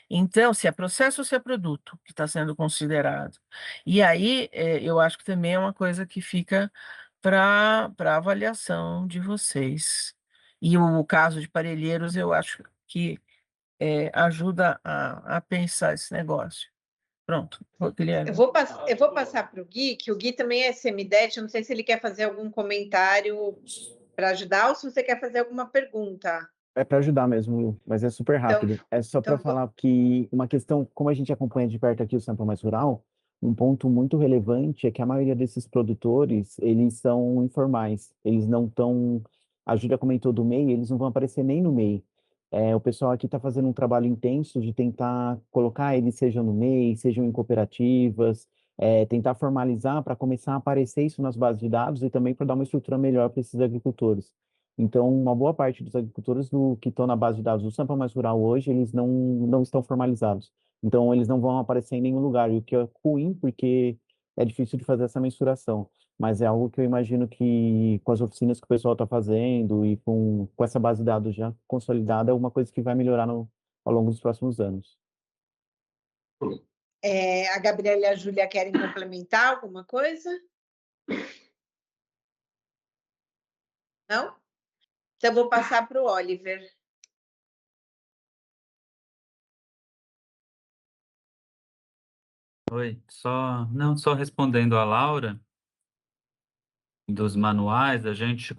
Então, se é processo ou se é produto que está sendo considerado. E aí, eu acho que também é uma coisa que fica para avaliação de vocês. E o caso de Parelheiros, eu acho que ajuda a pensar esse negócio. Pronto, Guilherme. Eu vou passar para o Gui, que o Gui também é semidete, não sei se ele quer fazer algum comentário para ajudar ou se você quer fazer alguma pergunta. É para ajudar mesmo, mas é super rápido. É só para falar que uma questão, como a gente acompanha de perto aqui o Sampa Mais Rural, um ponto muito relevante é que a maioria desses produtores, eles são informais, eles não estão, a Júlia comentou do MEI, eles não vão aparecer nem no MEI. O pessoal aqui está fazendo um trabalho intenso de tentar colocar eles sejam no MEI, sejam em cooperativas, tentar formalizar para começar a aparecer isso nas bases de dados e também para dar uma estrutura melhor para esses agricultores. Então, uma boa parte dos agricultores que estão na base de dados do Sampa Mais Rural hoje, eles não estão formalizados. Então, eles não vão aparecer em nenhum lugar, o que é ruim, porque é difícil de fazer essa mensuração. Mas é algo que eu imagino que, com as oficinas que o pessoal está fazendo e com essa base de dados já consolidada, é uma coisa que vai melhorar ao longo dos próximos anos. A Gabriela e a Júlia querem complementar alguma coisa? Não? Então, eu vou passar para o Oliver. Oi, só respondendo a Laura, dos manuais, a gente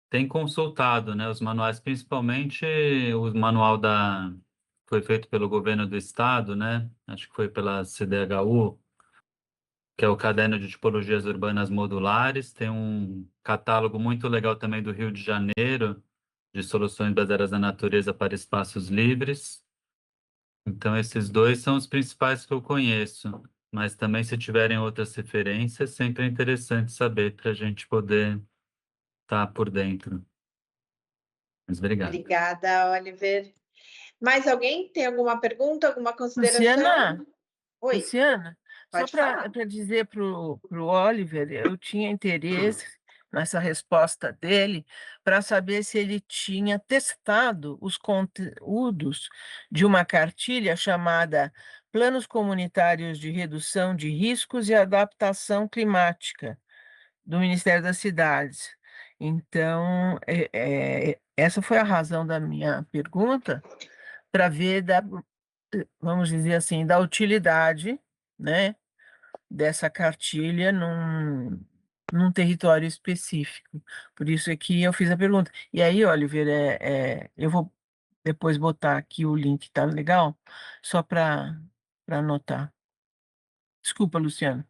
tem consultado, né, os manuais, principalmente o manual foi feito pelo governo do estado, né, acho que foi pela CDHU, que é o Caderno de Tipologias Urbanas Modulares, tem um catálogo muito legal também do Rio de Janeiro, de soluções baseadas na natureza para espaços livres. Então, esses dois são os principais que eu conheço. mas também se tiverem outras referências, sempre é interessante saber para a gente poder estar por dentro. Mas obrigado. Obrigada, Oliver. Mais alguém tem alguma pergunta, alguma consideração? Luciana, Oi, Luciana, só pode falar. para dizer para o Oliver, eu tinha interesse nessa resposta dele para saber se ele tinha testado os conteúdos de uma cartilha chamada Planos Comunitários de Redução de Riscos e Adaptação Climática, do Ministério das Cidades. Então, essa foi a razão da minha pergunta, para ver vamos dizer assim, da utilidade, né, dessa cartilha num território específico. Por isso é que eu fiz a pergunta. E aí, Oliver, eu vou depois botar aqui o link, tá legal? Só para anotar. Desculpa, Luciano.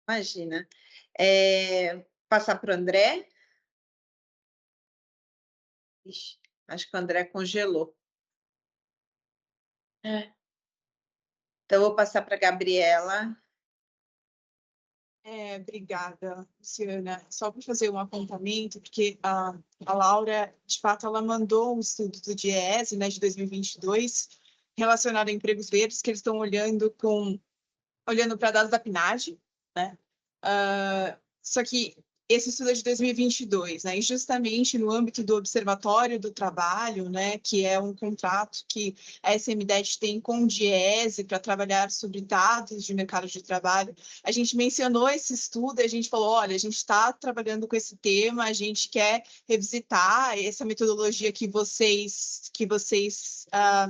Imagina. Passar para o André. Ixi, acho que o André congelou. Então, eu vou passar para a Gabriela. Obrigada, Luciana. Só para fazer um apontamento, porque a Laura, de fato, ela mandou um estudo do DIEESE, né, de 2022, relacionado a empregos verdes, que eles estão olhando para dados da PNAD, né? Só que esse estudo é de 2022, né? E justamente no âmbito do Observatório do Trabalho, né, que é um contrato que a SMDET tem com o DIEESE para trabalhar sobre dados de mercado de trabalho, a gente mencionou esse estudo e a gente falou, olha, a gente está trabalhando com esse tema, a gente quer revisitar essa metodologia que vocês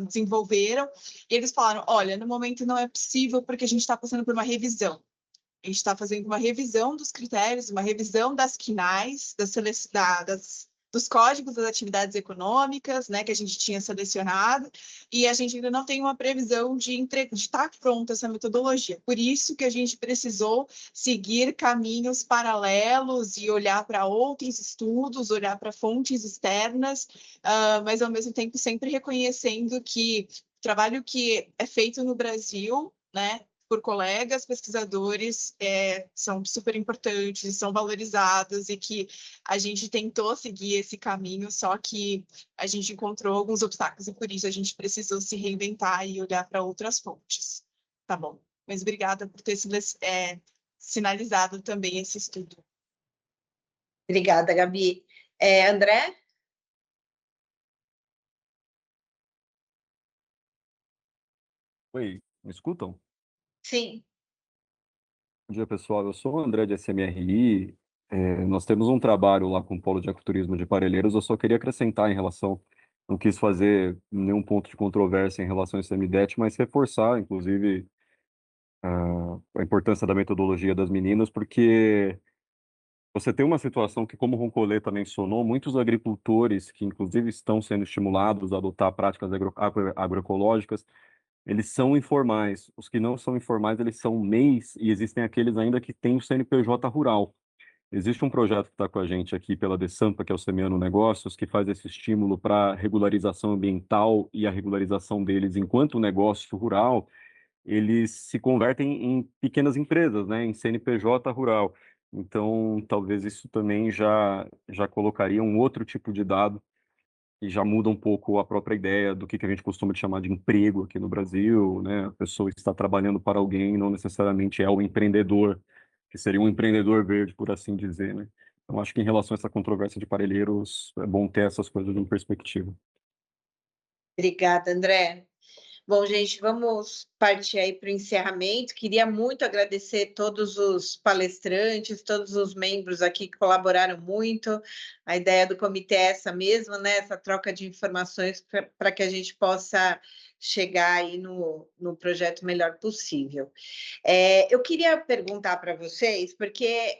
desenvolveram. E eles falaram, olha, no momento não é possível porque a gente está passando por uma revisão. A gente está fazendo uma revisão dos critérios, uma revisão das QNAEs, dos códigos das atividades econômicas, né, que a gente tinha selecionado, e a gente ainda não tem uma previsão de estar pronta essa metodologia. Por isso que a gente precisou seguir caminhos paralelos e olhar para outros estudos, olhar para fontes externas, mas, ao mesmo tempo, sempre reconhecendo que o trabalho que é feito no Brasil, né, por colegas pesquisadores, são super importantes e são valorizados, e que a gente tentou seguir esse caminho, só que a gente encontrou alguns obstáculos e por isso a gente precisou se reinventar e olhar para outras fontes. Tá bom, mas obrigada por ter sinalizado também esse estudo. Obrigada, Gabi. André? Oi, me escutam? Sim. Bom dia, pessoal. Eu sou o André de SMRI. Nós temos um trabalho lá com o Polo de Ecoturismo de Parelheiros. Eu só queria acrescentar em relação, não quis fazer nenhum ponto de controvérsia em relação ao SMDET, mas reforçar, inclusive, a importância da metodologia das meninas, porque você tem uma situação que, como o Roncoleta mencionou, muitos agricultores que, inclusive, estão sendo estimulados a adotar práticas agroecológicas, eles são informais. Os que não são informais, eles são MEIs, e existem aqueles ainda que têm o CNPJ rural. Existe um projeto que está com a gente aqui pela DESAMPA, que é o Semeando Negócios, que faz esse estímulo para regularização ambiental e a regularização deles enquanto negócio rural. Eles se convertem em pequenas empresas, né, em CNPJ rural. Então, talvez isso também já colocaria um outro tipo de dado e já muda um pouco a própria ideia do que a gente costuma chamar de emprego aqui no Brasil, né? A pessoa está trabalhando para alguém, não necessariamente é o empreendedor, que seria um empreendedor verde, por assim dizer, né? Então, acho que em relação a essa controvérsia de parelheiros, é bom ter essas coisas em perspectiva. Obrigada, André. Bom, gente, vamos partir aí para o encerramento. Queria muito agradecer todos os palestrantes, todos os membros aqui que colaboraram muito. A ideia do comitê é essa mesmo, né? Essa troca de informações para que a gente possa chegar aí no projeto melhor possível. Eu queria perguntar para vocês, porque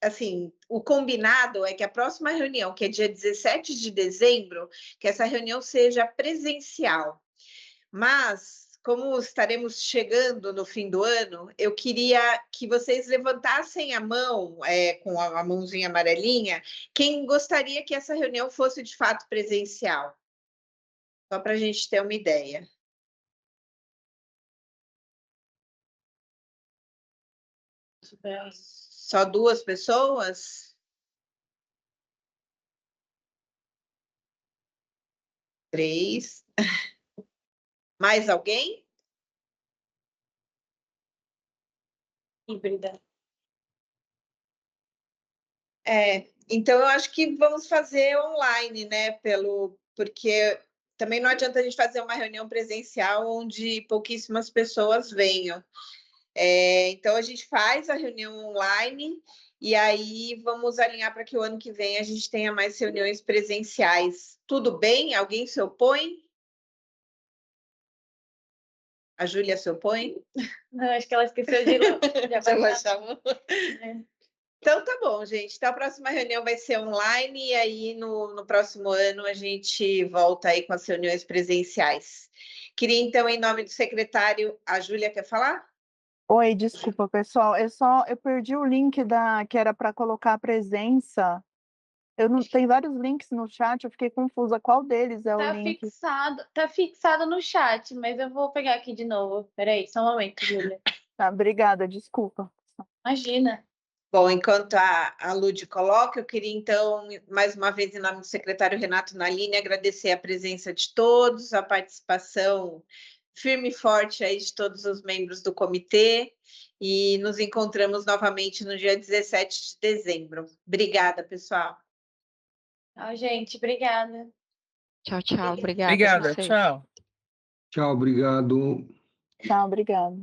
assim, o combinado é que a próxima reunião, que é dia 17 de dezembro, que essa reunião seja presencial. Mas, como estaremos chegando no fim do ano, eu queria que vocês levantassem a mão, com a mãozinha amarelinha, quem gostaria que essa reunião fosse de fato presencial. Só para a gente ter uma ideia. Só 2 pessoas? 3. Mais alguém? Híbrida. Então eu acho que vamos fazer online, né? Porque também não adianta a gente fazer uma reunião presencial onde pouquíssimas pessoas venham. Então a gente faz a reunião online e aí vamos alinhar para que o ano que vem a gente tenha mais reuniões presenciais. Tudo bem? Alguém se opõe? A Júlia se opõe? Não, acho que ela esqueceu de Ela chamou. Então tá bom, gente. Então a próxima reunião vai ser online e aí no próximo ano a gente volta aí com as reuniões presenciais. Queria então, em nome do secretário, a Júlia quer falar? Oi, desculpa, pessoal. Eu perdi o link que era para colocar a presença. Tem vários links no chat, eu fiquei confusa. Qual deles é o link? Tá fixado no chat, mas eu vou pegar aqui de novo. Peraí, só um momento, Júlia. Tá, obrigada, desculpa. Imagina. Bom, enquanto a Lud coloca, eu queria então, mais uma vez, em nome do secretário Renato Nalini, agradecer a presença de todos, a participação firme e forte aí de todos os membros do comitê, e nos encontramos novamente no dia 17 de dezembro. Obrigada, pessoal. Tchau, gente. Obrigada. Tchau, obrigada. Obrigada, vocês. tchau. Tchau, obrigado. Tá, obrigada.